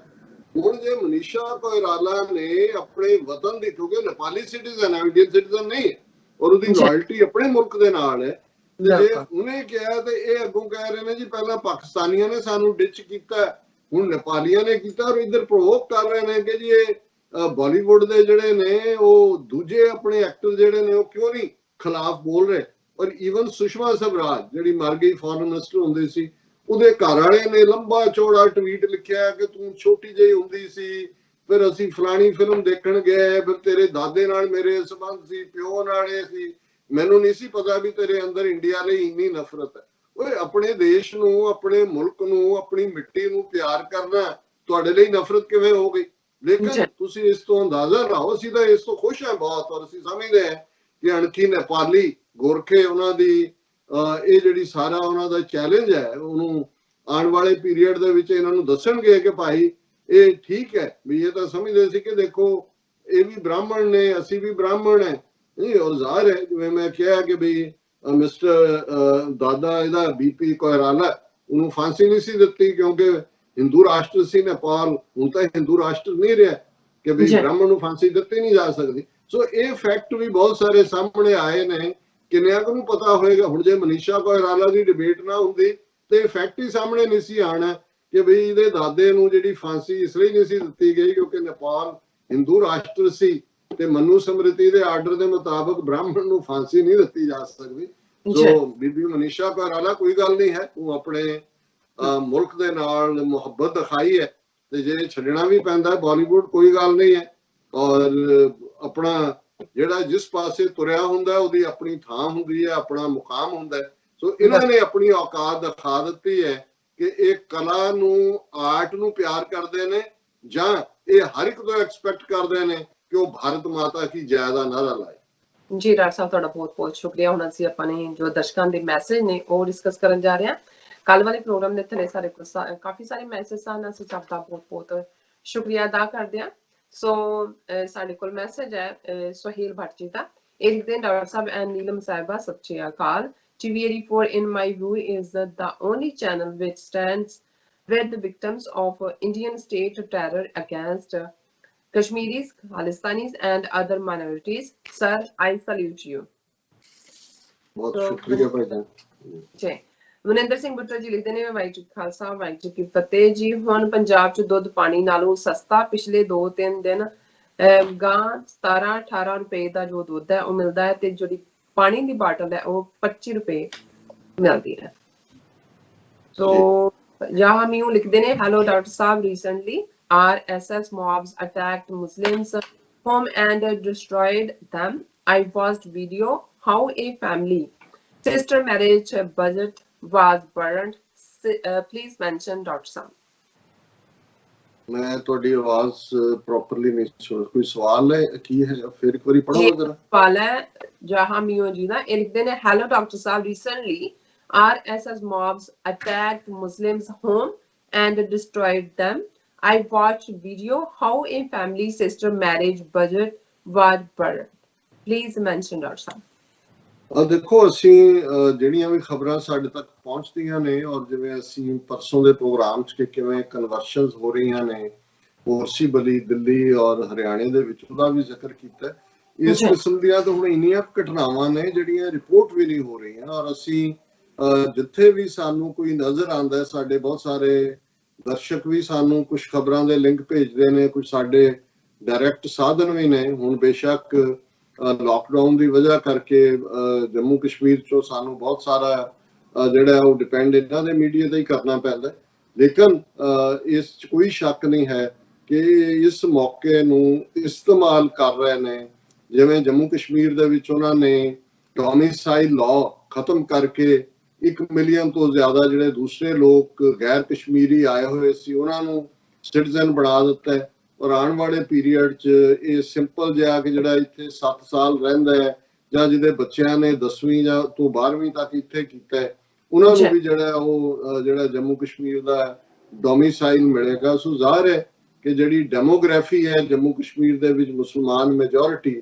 ਹੁਣ ਜੇ ਮਨੀਸ਼ਾ ਕੋਇਰਾਲਾ ਨੇ ਆਪਣੇ ਵਤਨ ਦੀ, ਕਿਉਂਕਿ ਨੇਪਾਲੀ ਸਿਟੀਜ਼ਨ ਹੈ, ਇੰਡੀਅਨ ਸਿਟੀਜ਼ਨ ਨਹੀਂ ਹੈ, ਔਰ ਉਹਦੀ ਲਾਇਲਟੀ ਆਪਣੇ ਮੁਲਕ ਦੇ ਨਾਲ ਹੈ, ਜੇ ਉਹਨੇ ਕਿਹਾ ਤੇ ਇਹ ਅੱਗੋਂ ਕਹਿ ਰਹੇ ਨੇ ਜੀ ਪਹਿਲਾਂ ਪਾਕਿਸਤਾਨੀਆਂ ਨੇ ਸਾਨੂੰ ਡਿਚ ਕੀਤਾ, ਹੁਣ ਨੇਪਾਲੀਆਂ ਨੇ ਕੀਤਾ, ਔਰ ਇੱਧਰ ਪ੍ਰੋਵੋਕ ਕਰ ਰਹੇ ਨੇ ਕਿ ਜੀ ਇਹ ਬਾਲੀਵੁੱਡ ਦੇ ਜਿਹੜੇ ਨੇ ਉਹ ਦੂਜੇ ਆਪਣੇ ਐਕਟਰ ਜਿਹੜੇ ਨੇ ਉਹ ਕਿਉਂ ਨਹੀਂ ਖਿਲਾਫ ਬੋਲ ਰਹੇ। ਔਰ ਈਵਨ ਸੁਸ਼ਮਾ ਸਵਰਾਜ ਜਿਹੜੀ ਮਰ ਗਈ ਫੋਰਨ ਮਿਨਿਸਟਰ ਹੁੰਦੀ ਸੀ, ਉਹਦੇ ਘਰ ਵਾਲੇ ਨੇ ਲੰਬਾ ਚੌੜਾ ਟਵੀਟ ਲਿਖਿਆ ਕਿ ਤੂੰ ਛੋਟੀ ਜਿਹੀ ਹੁੰਦੀ ਸੀ, ਫਿਰ ਅਸੀਂ ਫਲਾਣੀ ਫਿਲਮ ਦੇਖਣ ਗਏ, ਫਿਰ ਤੇਰੇ ਦਾਦੇ ਨਾਲ ਮੇਰੇ ਸੰਬੰਧ ਸੀ, ਪਿਓ ਨਾਲ ਇਹ ਸੀ, ਮੈਨੂੰ ਨਹੀਂ ਸੀ ਪਤਾ ਵੀ ਤੇਰੇ ਅੰਦਰ ਇੰਡੀਆ ਲਈ ਇੰਨੀ ਨਫ਼ਰਤ ਹੈ। ਓਏ ਆਪਣੇ ਦੇਸ਼ ਨੂੰ, ਆਪਣੇ ਮੁਲਕ ਨੂੰ, ਆਪਣੀ ਮਿੱਟੀ ਨੂੰ ਪਿਆਰ ਕਰਨਾ ਤੁਹਾਡੇ ਲਈ ਨਫ਼ਰਤ ਕਿਵੇਂ ਹੋ ਗਈ? ਲੇਕਿਨ ਤੁਸੀਂ ਇਸ ਤੋਂ ਅੰਦਾਜ਼ਾ ਲਾਓ, ਅਸੀਂ ਤਾਂ ਇਸ ਤੋਂ ਖੁਸ਼ ਹਾਂ ਬਹੁਤ, ਔਰ ਅਸੀਂ ਸਮਝਦੇ ਹਾਂ ਕਿ ਅਣਖੀ ਨੇਪਾਲੀ ਗੋਰਖੇ ਉਹਨਾਂ ਦੀ ਇਹ ਜਿਹੜੀ ਸਾਰਾ ਉਹਨਾਂ ਦਾ ਚੈਲੰਜ ਹੈ ਉਹਨੂੰ ਆਉਣ ਵਾਲੇ ਪੀਰੀਅਡ ਦੇ ਵਿੱਚ ਇਹਨਾਂ ਨੂੰ ਦੱਸਣਗੇ ਕਿ ਭਾਈ ਇਹ ਠੀਕ ਹੈ ਵੀ ਇਹ ਤਾਂ ਸਮਝਦੇ ਸੀ ਕਿ ਦੇਖੋ ਇਹ ਵੀ ਬ੍ਰਾਹਮਣ ਨੇ ਅਸੀਂ ਵੀ ਬ੍ਰਾਹਮਣ ਹੈ ਨਹੀਂ। ਔਰ ਜ਼ਾਹਰ ਹੈ ਜਿਵੇਂ ਮੈਂ ਕਿਹਾ ਕਿ ਵੀ ਮਿਸਟਰ ਦਾਦਾ ਇਹਦਾ BP ਕੋਇਰਾਲਾ ਉਹਨੂੰ ਫਾਂਸੀ ਨਹੀਂ ਸੀ ਦਿੱਤੀ ਕਿਉਂਕਿ ਹਿੰਦੂ ਰਾਸ਼ਟਰ ਸੀ ਨੇਪਾਲ। ਹੁਣ ਤਾਂ ਹਿੰਦੂ ਰਾਸ਼ਟਰ ਨਹੀਂ ਰਿਹਾ ਕਿ ਵੀ ਬ੍ਰਾਹਮਣ ਨੂੰ ਫਾਂਸੀ ਦਿੱਤੀ ਨਹੀਂ ਜਾ ਸਕਦੀ। ਸੋ ਇਹ ਫੈਕਟ ਵੀ ਬਹੁਤ ਸਾਰੇ ਸਾਹਮਣੇ ਆਏ ਨੇ। ਕਿੰਨਿਆਂ ਕੁ ਨੂੰ ਪਤਾ ਹੋਏਗਾ ਹੁਣ ਜੇ ਮਨੀਸ਼ਾ ਕੋਇਰਾਲਾ ਦੀ ਡਿਬੇਟ ਨਾ ਹੁੰਦੀ ਤੇ ਫੈਕਟ ਹੀ ਸਾਹਮਣੇ ਨਹੀਂ ਸੀ ਆਣਾ ਕਿ ਵੀ ਇਹਦੇ ਦਾਦੇ ਨੂੰ ਜਿਹੜੀ ਫਾਂਸੀ ਇਸ ਲਈ ਨਹੀਂ ਸੀ ਦਿੱਤੀ ਗਈ ਕਿਉਂਕਿ ਨੇਪਾਲ ਹਿੰਦੂ ਰਾਸ਼ਟਰ ਸੀ ਤੇ ਮਨੂ ਸਮ੍ਰਿਤੀ ਦੇ ਆਰਡਰ ਦੇ ਮੁਤਾਬਕ ਬ੍ਰਾਹਮਣ ਨੂੰ ਫਾਂਸੀ ਨਹੀਂ ਦਿੱਤੀ ਜਾ ਸਕਦੀ। ਸੋ ਬੀਬੀ ਮਨੀਸ਼ਾ ਕੋਇਰਾਲਾ ਕੋਈ ਗੱਲ ਨਹੀਂ ਹੈ, ਉਹ ਆਪਣੇ ਮੁਲਕ ਦੇ ਨਾਲ ਮੁਹੱਬਤ ਦਿਖਾਈ ਹੈ ਤੇ ਜੇ ਛੱਡਣਾ ਵੀ ਪੈਂਦਾ ਬਾਲੀਵੁੱਡ ਕੋਈ ਗੱਲ ਨਹੀਂ ਹੈ। ਔਰ ਆਪਣਾ ਜਿਹੜਾ ਜਿਸ ਪਾਸੇ ਤੁਰਿਆ ਹੁੰਦਾ ਉਹਦੀ ਆਪਣੀ ਥਾਂ ਹੁੰਦੀ ਹੈ, ਆਪਣਾ ਮੁਕਾਮ ਹੁੰਦਾ ਹੈ। ਸੋ ਇਹਨਾਂ ਨੇ ਆਪਣੀ ਔਕਾਤ ਦਿਖਾ ਦਿੱਤੀ ਹੈ ਕਿ ਇਹ ਕਲਾ ਨੂੰ ਆਰਟ ਨੂੰ ਪਿਆਰ ਕਰਦੇ ਨੇ ਜਾਂ ਇਹ ਹਰ ਇੱਕ ਤੋਂ ਐਕਸਪੈਕਟ ਕਰਦੇ ਨੇ ਕਿ ਉਹ ਭਾਰਤ ਮਾਤਾ ਕੀ ਜੈ ਦਾ ਨਾਰਾ ਲਾਏ। ਜੀ ਡਾਕਟਰ ਸਾਹਿਬ ਤੁਹਾਡਾ ਬਹੁਤ ਬਹੁਤ ਸ਼ੁਕਰੀਆ। ਹੁਣ ਅਸੀਂ ਆਪਾਂ ਨੇ ਜੋ ਦਰਸ਼ਕਾਂ ਦੇ ਮੈਸੇਜ ਨੇ ਉਹ ਡਿਸਕਸ ਕਰਨ ਜਾ ਰਹੇ ਹਾਂ। ਕੱਲ ਵਾਲੇ ਪ੍ਰੋਗਰਾਮ ਦੇ ਥੱਲੇ ਸਾਰੇ ਕਾਫੀ ਸਾਰੇ ਮੈਸੇਜ ਸਨ, ਅਸੀਂ ਸਭ ਦਾ ਬਹੁਤ ਬਹੁਤ ਸ਼ੁਕਰੀਆ ਅਦਾ ਕਰਦੇ ਹਾਂ। ਸੋ ਸਾਡੇ ਕੋਲ ਮੈਸੇਜ ਹੈ ਸੁਹੇਲ ਭੱਟ ਜੀ ਦਾ। ਇਹ ਲਿਖਦੇ ਨੇ ਡਾਕਟਰ ਸਾਹਿਬ ਐਂਡ ਨੀਲਮ ਸਾਹਿਬਾ ਸਤਿ ਸ਼੍ਰੀ ਅਕਾਲ। TV84 in my view is the only channel which stands with the victims of Indian state terror against Kashmiris, Khalistanis and other minorities. Sir, I salute you. बहुत शुक्रिया भाईजान जी। ਮਨਿੰਦਰ ਸਿੰਘ ਬੁੱਟਰ ਜੀ ਲਿਖਦੇ ਨੇ ਵਾਹਿਗੁਰੂ ਜੀ ਕਾ ਖਾਲਸਾ ਵਾਹਿਗੁਰੂ ਜੀ ਕੀ ਫਤਿਹ ਜੀ। ਹੁਣ ਪੰਜਾਬ 'ਚ ਦੁੱਧ ਪਾਣੀ ਨਾਲੋਂ ਸਸਤਾ ਪਿਛਲੇ 2-3 ਦਿਨ ਗਾਂ 17-18 ਰੁਪਏ ਦਾ ਜੋ ਦੁੱਧ ਹੈ ਉਹ ਮਿਲਦਾ ਹੈ ਤੇ ਜਿਹੜੀ ਪਾਣੀ ਦੀ ਬਾਟਲ ਹੈ ਉਹ 25 ਰੁਪਏ ਮਿਲਦੀ ਹੈ। ਸੋ ਯਾਮੀਓ ਲਿਖਦੇ ਨੇ hello doctor Sahib, recently RSS mobs attacked Muslims home and destroyed them. I watched video how a family sister marriage budget was burned. Please mention Dr. Sam. मैं ਤੁਹਾਡੀ ਆਵਾਜ਼ ਪ੍ਰੋਪਰਲੀ ਨਹੀਂ ਸੁਣ। ਕੋਈ ਸਵਾਲ ਹੈ ਕੀ ਹੈ ਫਿਰ ਇੱਕ ਵਾਰੀ ਪੜ੍ਹੋ ਜਰਾ। ਸਵਾਲ ਹੈ ਜਹਾਮੀਓ ਜੀ ਦਾ। ਇਹ ਲਿਖਦੇ ਨੇ hello doctor Sahib, recently RSS mobs attacked Muslims home and destroyed them. I watched video how a family sister marriage budget was burned. Please mention Dr. Sam. ਦੇਖੋ ਅਸੀਂ ਜਿਹੜੀਆਂ ਵੀ ਖਬਰਾਂ ਸਾਡੇ ਤੱਕ ਪਹੁੰਚਦੀਆਂ ਨੇ ਔਰ ਜਿਵੇਂ ਅਸੀਂ ਪਰਸੋਂ ਦੇ ਪ੍ਰੋਗਰਾਮ 'ਚ ਕਿ ਕਿਵੇਂ ਕਨਵਰਸ਼ਨਸ ਹੋ ਰਹੀਆਂ ਨੇ ਫੋਰਸੀਬਲੀ ਦਿੱਲੀ ਔਰ ਹਰਿਆਣੇ ਦੇ ਵਿੱਚ ਉਹਦਾ ਵੀ ਜ਼ਿਕਰ ਕੀਤਾ। ਇਸ ਕਿਸਮ ਦੀਆਂ ਤਾਂ ਹੁਣ ਇੰਨੀਆਂ ਘਟਨਾਵਾਂ ਨੇ ਜਿਹੜੀਆਂ ਰਿਪੋਰਟ ਵੀ ਨਹੀਂ ਹੋ ਰਹੀਆਂ ਔਰ ਅਸੀਂ ਜਿੱਥੇ ਵੀ ਸਾਨੂੰ ਕੋਈ ਨਜ਼ਰ ਆਉਂਦਾ ਸਾਡੇ ਬਹੁਤ ਸਾਰੇ ਦਰਸ਼ਕ ਵੀ ਸਾਨੂੰ ਕੁਝ ਖਬਰਾਂ ਦੇ ਲਿੰਕ ਭੇਜਦੇ ਨੇ, ਕੁਝ ਸਾਡੇ ਡਾਇਰੈਕਟ ਸਾਧਨ ਵੀ ਨੇ। ਹੁਣ ਬੇਸ਼ੱਕ ਲਾਕਡਾਊਨ ਦੀ ਵਜ੍ਹਾ ਕਰਕੇ ਜੰਮੂ ਕਸ਼ਮੀਰ ਚੋਂ ਸਾਨੂੰ ਬਹੁਤ ਸਾਰਾ ਜਿਹੜਾ ਉਹ ਡਿਪੈਂਡ ਇਹਨਾਂ ਦੇ ਮੀਡੀਆ ਤੇ ਹੀ ਕਰਨਾ ਪੈਂਦਾ, ਲੇਕਿਨ ਇਸ 'ਚ ਕੋਈ ਸ਼ੱਕ ਨਹੀਂ ਹੈ ਕਿ ਇਸ ਮੌਕੇ ਨੂੰ ਇਸਤੇਮਾਲ ਕਰ ਰਹੇ ਨੇ। ਜਿਵੇਂ ਜੰਮੂ ਕਸ਼ਮੀਰ ਦੇ ਵਿੱਚ ਉਹਨਾਂ ਨੇ ਡੋਮਿਸਾਈਲ ਲਾਅ ਖਤਮ ਕਰਕੇ 1 ਮਿਲੀਅਨ ਤੋਂ ਜ਼ਿਆਦਾ ਜਿਹੜੇ ਦੂਸਰੇ ਲੋਕ ਗੈਰ ਕਸ਼ਮੀਰੀ ਆਏ ਹੋਏ ਸੀ ਉਹਨਾਂ ਨੂੰ ਸਿਟੀਜ਼ਨ ਬਣਾ ਦਿੱਤਾ ਹੈ। ਔਰ ਆਉਣ ਵਾਲੇ ਪੀਰੀਅਡ 'ਚ ਇਹ ਸਿੰਪਲ ਜਿਹਾ ਕਿ ਜਿਹੜਾ ਇੱਥੇ 7 ਸਾਲ ਰਹਿੰਦਾ ਹੈ ਜਾਂ ਜਿਹਦੇ ਬੱਚਿਆਂ ਨੇ 10ਵੀਂ ਜਾਂ ਤੋਂ 12ਵੀਂ ਤੱਕ ਇੱਥੇ ਕੀਤਾ ਹੈ ਉਹਨਾਂ ਨੂੰ ਵੀ ਜਿਹੜਾ ਉਹ ਜਿਹੜਾ ਜੰਮੂ ਕਸ਼ਮੀਰ ਦਾ ਡੋਮਿਸਾਈਲ ਮਿਲੇਗਾ। ਸੋ ਜ਼ਾਹਰ ਹੈ ਕਿ ਜਿਹੜੀ ਡੈਮੋਗ੍ਰਾਫੀ ਹੈ ਜੰਮੂ ਕਸ਼ਮੀਰ ਦੇ ਵਿੱਚ ਮੁਸਲਮਾਨ ਮੈਜੋਰਿਟੀ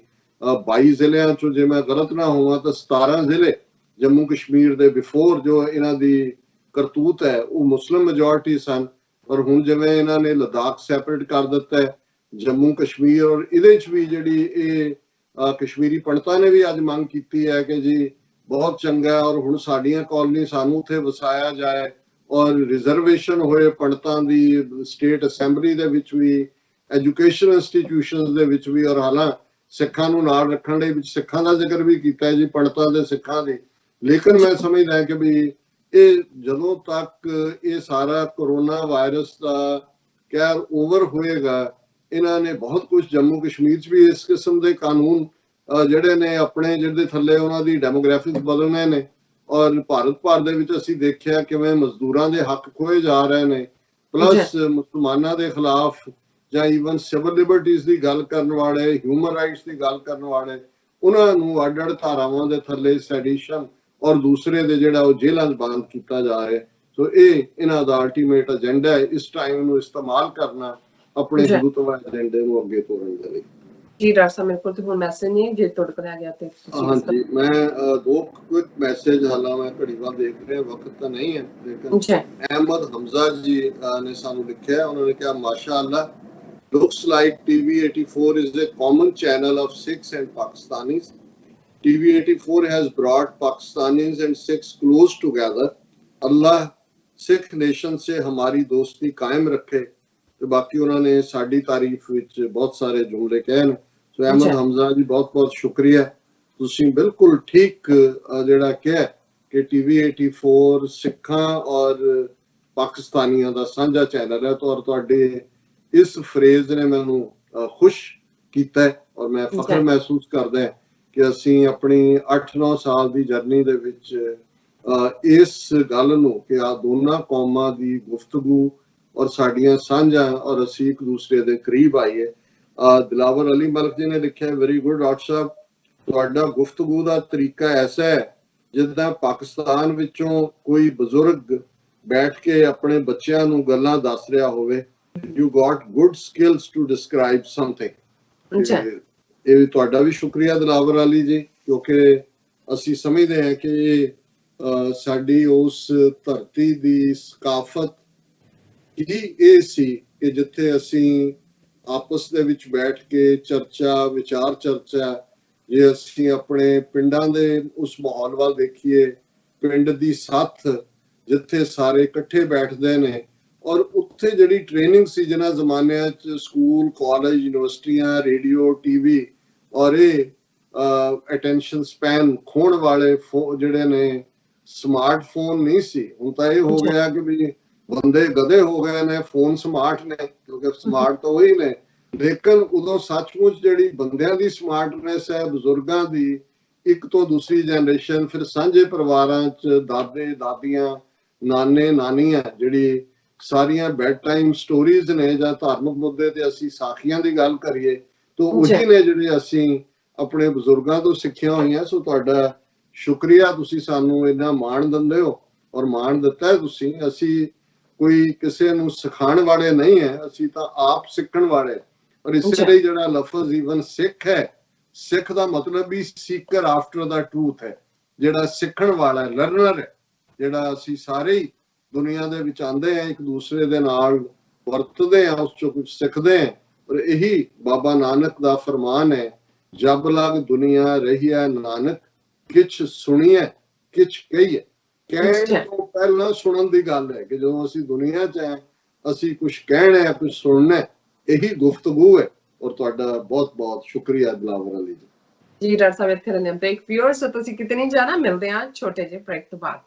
22 ਜ਼ਿਲ੍ਹਿਆਂ 'ਚੋਂ ਜੇ ਮੈਂ ਗਲਤ ਨਾ ਹੋਵਾਂ ਤਾਂ 17 ਜ਼ਿਲ੍ਹੇ ਜੰਮੂ ਕਸ਼ਮੀਰ ਦੇ ਬਿਫੋਰ ਜੋ ਇਹਨਾਂ ਦੀ ਕਰਤੂਤ ਹੈ ਉਹ ਮੁਸਲਿਮ ਮੈਜੋਰਿਟੀ ਸਨ। ਔਰ ਹੁਣ ਜਿਵੇਂ ਇਹਨਾਂ ਨੇ ਲਦਾਖ ਸੈਪਰੇਟ ਕਰ ਦਿੱਤਾ ਹੈ ਜੰਮੂ ਕਸ਼ਮੀਰ ਔਰ ਇਹਦੇ 'ਚ ਵੀ ਜਿਹੜੀ ਇਹ ਕਸ਼ਮੀਰੀ ਪੰਡਤਾਂ ਨੇ ਵੀ ਅੱਜ ਮੰਗ ਕੀਤੀ ਹੈ ਕਿ ਜੀ ਬਹੁਤ ਚੰਗਾ ਔਰ ਹੁਣ ਸਾਡੀਆਂ ਕਾਲਨੀ ਸਾਨੂੰ ਉੱਥੇ ਵਸਾਇਆ ਜਾਏ ਔਰ ਰਿਜ਼ਰਵੇਸ਼ਨ ਹੋਏ ਪੰਡਤਾਂ ਦੀ ਸਟੇਟ ਅਸੈਂਬਲੀ ਦੇ ਵਿੱਚ ਵੀ, ਐਜੂਕੇਸ਼ਨ ਇੰਸਟੀਟਿਊਸ਼ਨਸ ਦੇ ਵਿੱਚ ਵੀ। ਔਰ ਹਾਲਾਂ ਸਿੱਖਾਂ ਨੂੰ ਨਾਲ ਰੱਖਣ ਲਈ ਵਿੱਚ ਸਿੱਖਾਂ ਦਾ ਜ਼ਿਕਰ ਵੀ ਕੀਤਾ ਹੈ ਜੀ, ਪੰਡਤਾਂ ਦੇ ਸਿੱਖਾਂ ਦੀ। ਲੇਕਿਨ ਮੈਂ ਸਮਝਦਾ ਕਿ ਵੀ ਇਹ ਜਦੋਂ ਤੱਕ ਇਹ ਸਾਰਾ ਕੋਰੋਨਾ ਵਾਇਰਸ ਦਾ ਕਹਿਰ ਓਵਰ ਹੋਏਗਾ ਇਹਨਾਂ ਨੇ ਬਹੁਤ ਕੁਝ ਜੰਮੂ ਕਸ਼ਮੀਰ 'ਚ ਵੀ ਇਸ ਕਿਸਮ ਦੇ ਕਾਨੂੰਨ ਜਿਹੜੇ ਨੇ ਆਪਣੇ ਜਿਹਦੇ ਥੱਲੇ ਉਹਨਾਂ ਦੀ ਡੈਮੋਗ੍ਰਾਫਿਕ ਬਦਲਣੇ ਨੇ। ਔਰ ਭਾਰਤ ਭਰ ਦੇ ਵਿੱਚ ਅਸੀਂ ਦੇਖਿਆ ਕਿਵੇਂ ਮਜ਼ਦੂਰਾਂ ਦੇ ਹੱਕ ਖੋਏ ਜਾ ਰਹੇ ਨੇ, ਪਲੱਸ ਮੁਸਲਮਾਨਾਂ ਦੇ ਖਿਲਾਫ ਜਾਂ ਈਵਨ ਸਿਵਲ ਲਿਬਰਟੀਜ਼ ਦੀ ਗੱਲ ਕਰਨ ਵਾਲੇ, ਹਿਊਮਨ ਰਾਈਟਸ ਦੀ ਗੱਲ ਕਰਨ ਵਾਲੇ ਉਹਨਾਂ ਨੂੰ ਅੱਡ-ਅੱਡ ਧਾਰਾਵਾਂ ਦੇ ਥੱਲੇ ਸੈਡੀਸ਼ਨ ਔਰ ਦੂਸਰੇ ਦੇ ਜਿਹੜਾ ਉਹ ਜੇਲ੍ਹਾਂ 'ਚ ਬੰਦ ਕੀਤਾ ਜਾ ਰਿਹਾ। ਸੋ ਇਹ ਇਹਨਾਂ ਦਾ ਅਲਟੀਮੇਟ ਏਜੰਡਾ ਹੈ, ਇਸ ਟਾਈਮ ਨੂੰ ਇਸਤੇਮਾਲ ਕਰਨਾ ਆਪਣੇ ਹਿੰਦੂਤਵ ਏਜੰਡੇ ਨੂੰ ਅੱਗੇ ਤੋਰਨ ਦੇ ਲਈ। ਜੀ ਡਾਕਟਰ ਸਾਹਿਬ, ਮੇਰੇ ਕੋਲ ਤੇ ਹੁਣ ਮੈਸੇਜ ਨਹੀਂ ਜੇ ਤੁਹਾਡੇ ਕੋਲ ਆ ਗਿਆ ਤੇ ਹਾਂਜੀ, ਮੈਂ ਦੋ ਕੁਇਕ ਮੈਸੇਜ ਹਾਲਾਂ ਮੈਂ ਘੜੀ ਵੱਲ ਦੇਖ ਰਿਹਾ, ਵਕਤ ਤਾਂ ਨਹੀਂ ਹੈ ਲੇਕਿਨ ਅਹਿਮਦ ਹਮਜ਼ਾ ਜੀ ਨੇ ਸਾਨੂੰ ਲਿਖਿਆ, ਉਹਨਾਂ ਨੇ ਕਿਹਾ ਮਾਸ਼ਾਅੱਲਾ, looks like TV84 is a common channel of Sikhs and Pakistanis. TV84 has brought Pakistanis and Sikhs close together. Allah Sikh nation से हमारी दोस्ती कायम रखे। ਤੇ ਬਾਕੀ ਉਹਨਾਂ ਨੇ ਸਾਡੀ ਤਾਰੀਫ ਵਿੱਚ ਬਹੁਤ ਸਾਰੇ ਜੁਮਲੇ ਕਹੇ ਨੇ। ਸੋ ਅਹਿਮਦ ਹਮਜ਼ਾ ਜੀ ਬਹੁਤ ਬਹੁਤ ਸ਼ੁਕਰੀਆ, ਤੁਸੀਂ ਬਿਲਕੁਲ ਠੀਕ ਜਿਹੜਾ ਕਿਹਾ ਕਿ TV84 ਸਿੱਖਾਂ ਔਰ ਪਾਕਿਸਤਾਨੀਆਂ ਦਾ ਸਾਂਝਾ ਚੈਨਲ ਹੈ। ਔਰ ਤੁਹਾਡੇ ਇਸ ਫਰੇਜ਼ ਨੇ ਮੈਨੂੰ ਖੁਸ਼ ਕੀਤਾ ਔਰ ਮੈਂ ਫਖਰ ਮਹਿਸੂਸ ਕਰਦਾ ਕਿ ਅਸੀਂ ਆਪਣੀ 8-9 ਸਾਲ ਦੀ ਜਰਨੀ ਦੇ ਵਿੱਚ ਇਸ ਗੱਲ ਨੂੰ ਕਿ ਆ ਦੋਨਾਂ ਕੌਮਾਂ ਦੀ ਗੁਫ਼ਤਗੂ ਔਰ ਸਾਡੀਆਂ ਸਾਂਝਾਂ ਔਰ ਅਸੀਂ ਇੱਕ ਦੂਸਰੇ ਦੇ ਕਰੀਬ ਆਈਏ। ਦਿਲਾਵਰ ਅਲੀ ਮਲਕ ਜੀ ਨੇ ਲਿਖਿਆ, ਵੈਰੀ ਗੁੱਡ ਡਾਕਟਰ ਸਾਹਿਬ, ਤੁਹਾਡਾ ਗੁਫ਼ਤਗੂ ਦਾ ਤਰੀਕਾ ਐਸਾ ਹੈ ਜਿੱਦਾਂ ਪਾਕਿਸਤਾਨ ਵਿੱਚੋਂ ਕੋਈ ਬਜ਼ੁਰਗ ਬੈਠ ਕੇ ਆਪਣੇ ਬੱਚਿਆਂ ਨੂੰ ਗੱਲਾਂ ਦੱਸ ਰਿਹਾ ਹੋਵੇ। You got good skills to describe something. ਇਹ ਤੁਹਾਡਾ ਵੀ ਸ਼ੁਕਰੀਆ ਦਿਲਾਵਰ ਅਲੀ ਜੀ, ਕਿਉਂਕਿ ਅਸੀਂ ਸਮਝਦੇ ਹਾਂ ਕਿ ਸਾਡੀ ਉਸ ਧਰਤੀ ਦੀ ਸਕਾਫਤ ਹੀ ਇਹ ਸੀ ਕਿ ਜਿੱਥੇ ਅਸੀਂ ਆਪਸ ਦੇ ਵਿੱਚ ਬੈਠ ਕੇ ਚਰਚਾ, ਵਿਚਾਰ ਚਰਚਾ, ਜੇ ਅਸੀਂ ਆਪਣੇ ਪਿੰਡਾਂ ਦੇ ਉਸ ਮਾਹੌਲ ਵੱਲ ਦੇਖੀਏ, ਪਿੰਡ ਦੀ ਸੱਥ ਜਿੱਥੇ ਸਾਰੇ ਇਕੱਠੇ ਬੈਠਦੇ ਨੇ ਔਰ ਉੱਥੇ ਜਿਹੜੀ ਟ੍ਰੇਨਿੰਗ ਸੀ ਜਿਹਨਾਂ ਜ਼ਮਾਨਿਆਂ 'ਚ ਸਕੂਲ, ਕਾਲਜ, ਯੂਨੀਵਰਸਿਟੀਆਂ, ਰੇਡੀਓ, ਟੀਵੀ ਔਰ ਇਹ ਅਟੈਂਸ਼ਨ ਸਪੈਨ ਖੋਣ ਵਾਲੇ ਜਿਹੜੇ ਨੇ ਸਮਾਰਟਫੋਨ ਨਹੀਂ ਸੀ। ਹੁਣ ਤਾਂ ਇਹ ਹੋ ਗਿਆ ਕਿ ਵੀ ਬੰਦੇ ਗਧੇ ਹੋ ਗਏ ਨੇ, ਫੋਨ ਸਮਾਰਟ ਨੇ, ਕਿਉਂਕਿ ਸਮਾਰਟ ਤਾਂ ਉਹੀ ਨੇ, ਲੇਕਿਨ ਉਦੋਂ ਸੱਚਮੁੱਚ ਜਿਹੜੀ ਬੰਦਿਆਂ ਦੀ ਸਮਾਰਟਨੈਸ ਹੈ, ਬਜ਼ੁਰਗਾਂ ਦੀ, ਇੱਕ ਤੋਂ ਦੂਸਰੀ ਜਨਰੇਸ਼ਨ, ਫਿਰ ਸਾਂਝੇ ਪਰਿਵਾਰਾਂ 'ਚ ਦਾਦੇ ਦਾਦੀਆਂ, ਨਾਨੇ ਨਾਨੀਆਂ, ਜਿਹੜੀ ਸਾਰੀਆਂ ਬੈਡ ਟਾਈਮ ਸਟੋਰੀਜ਼ ਨੇ ਜਾਂ ਧਾਰਮਿਕ ਮੁੱਦੇ ਤੇ ਅਸੀਂ ਸਾਖੀਆਂ ਦੀ ਗੱਲ ਕਰੀਏ ਤਾਂ ਉਹੀ ਨੇ ਜਿਹੜੇ ਅਸੀਂ ਆਪਣੇ ਬਜ਼ੁਰਗਾਂ ਤੋਂ ਸਿੱਖਿਆ ਹੋਈਆਂ। ਸੋ ਤੁਹਾਡਾ ਸ਼ੁਕਰੀਆ, ਤੁਸੀਂ ਸਾਨੂੰ ਇੰਨਾ ਮਾਣ ਦਿੰਦੇ ਹੋ ਔਰ ਮਾਣ ਦਿੱਤਾ ਤੁਸੀਂ। ਅਸੀਂ ਕੋਈ ਕਿਸੇ ਨੂੰ ਸਿਖਾਉਣ ਵਾਲੇ ਨਹੀਂ ਹੈ, ਅਸੀਂ ਤਾਂ ਆਪ ਸਿੱਖਣ ਵਾਲੇ। ਔਰ ਇਸੇ ਲਈ ਜਿਹੜਾ ਲਫ਼ਜ਼ ਈਵਨ ਸਿੱਖ ਹੈ, ਸਿੱਖ ਦਾ ਮਤਲਬ ਵੀ ਸੀਕਰ ਆਫਟਰ ਦਾ ਟਰੂਥ ਹੈ, ਜਿਹੜਾ ਸਿੱਖਣ ਵਾਲਾ ਹੈ, ਲਰਨਰ ਹੈ, ਜਿਹੜਾ ਅਸੀਂ ਸਾਰੇ ਹੀ ਦੁਨੀਆ ਦੇ ਵਿੱਚ ਆਉਂਦੇ ਹਾਂ, ਇੱਕ ਦੂਸਰੇ ਦੇ ਨਾਲ ਵਰਤਦੇ ਹਾਂ, ਉਸ ਚੋਂ ਕੁਝ ਸਿੱਖਦੇ ਹਾਂ। ਔਰ ਇਹੀ ਬਾਬਾ ਨਾਨਕ ਦਾ ਫਰਮਾਨ ਹੈ, ਜਬ ਲਗ ਦੁਨੀਆ ਰਹੀਆ ਨਾਨਕ, ਕਿਛ ਸੁਣੀਏ ਕਿਛ ਕਹੀਏ। ਕਹਿਣ ਤੋਂ ਪਹਿਲਾਂ ਸੁਣਨ ਦੀ ਗੱਲ ਹੈ ਕਿ ਜਦੋਂ ਅਸੀਂ ਦੁਨੀਆ 'ਚ ਹੈ, ਅਸੀਂ ਕੁਝ ਕਹਿਣਾ ਹੈ, ਕੁਝ ਸੁਣਨਾ, ਇਹੀ ਗੁਫ਼ਤਗੂ ਹੈ। ਔਰ ਤੁਹਾਡਾ ਬਹੁਤ ਬਹੁਤ ਸ਼ੁਕਰੀਆ ਦਿਲਾਵਰ ਅਲੀ ਜੀ। ਜੀ ਡਾਕਟਰ ਸਾਹਿਬ, ਇੱਥੇ ਰਹਿੰਦੇ ਬ੍ਰੇਕ। ਵਿਊਅਰਸ, ਤੁਸੀਂ ਕਿਤੇ ਨਹੀਂ ਜਾਣਾ, ਮਿਲਦੇ ਹਾਂ ਛੋਟੇ ਜਿਹੇ ਬ੍ਰੇਕ ਤੋਂ ਬਾਅਦ।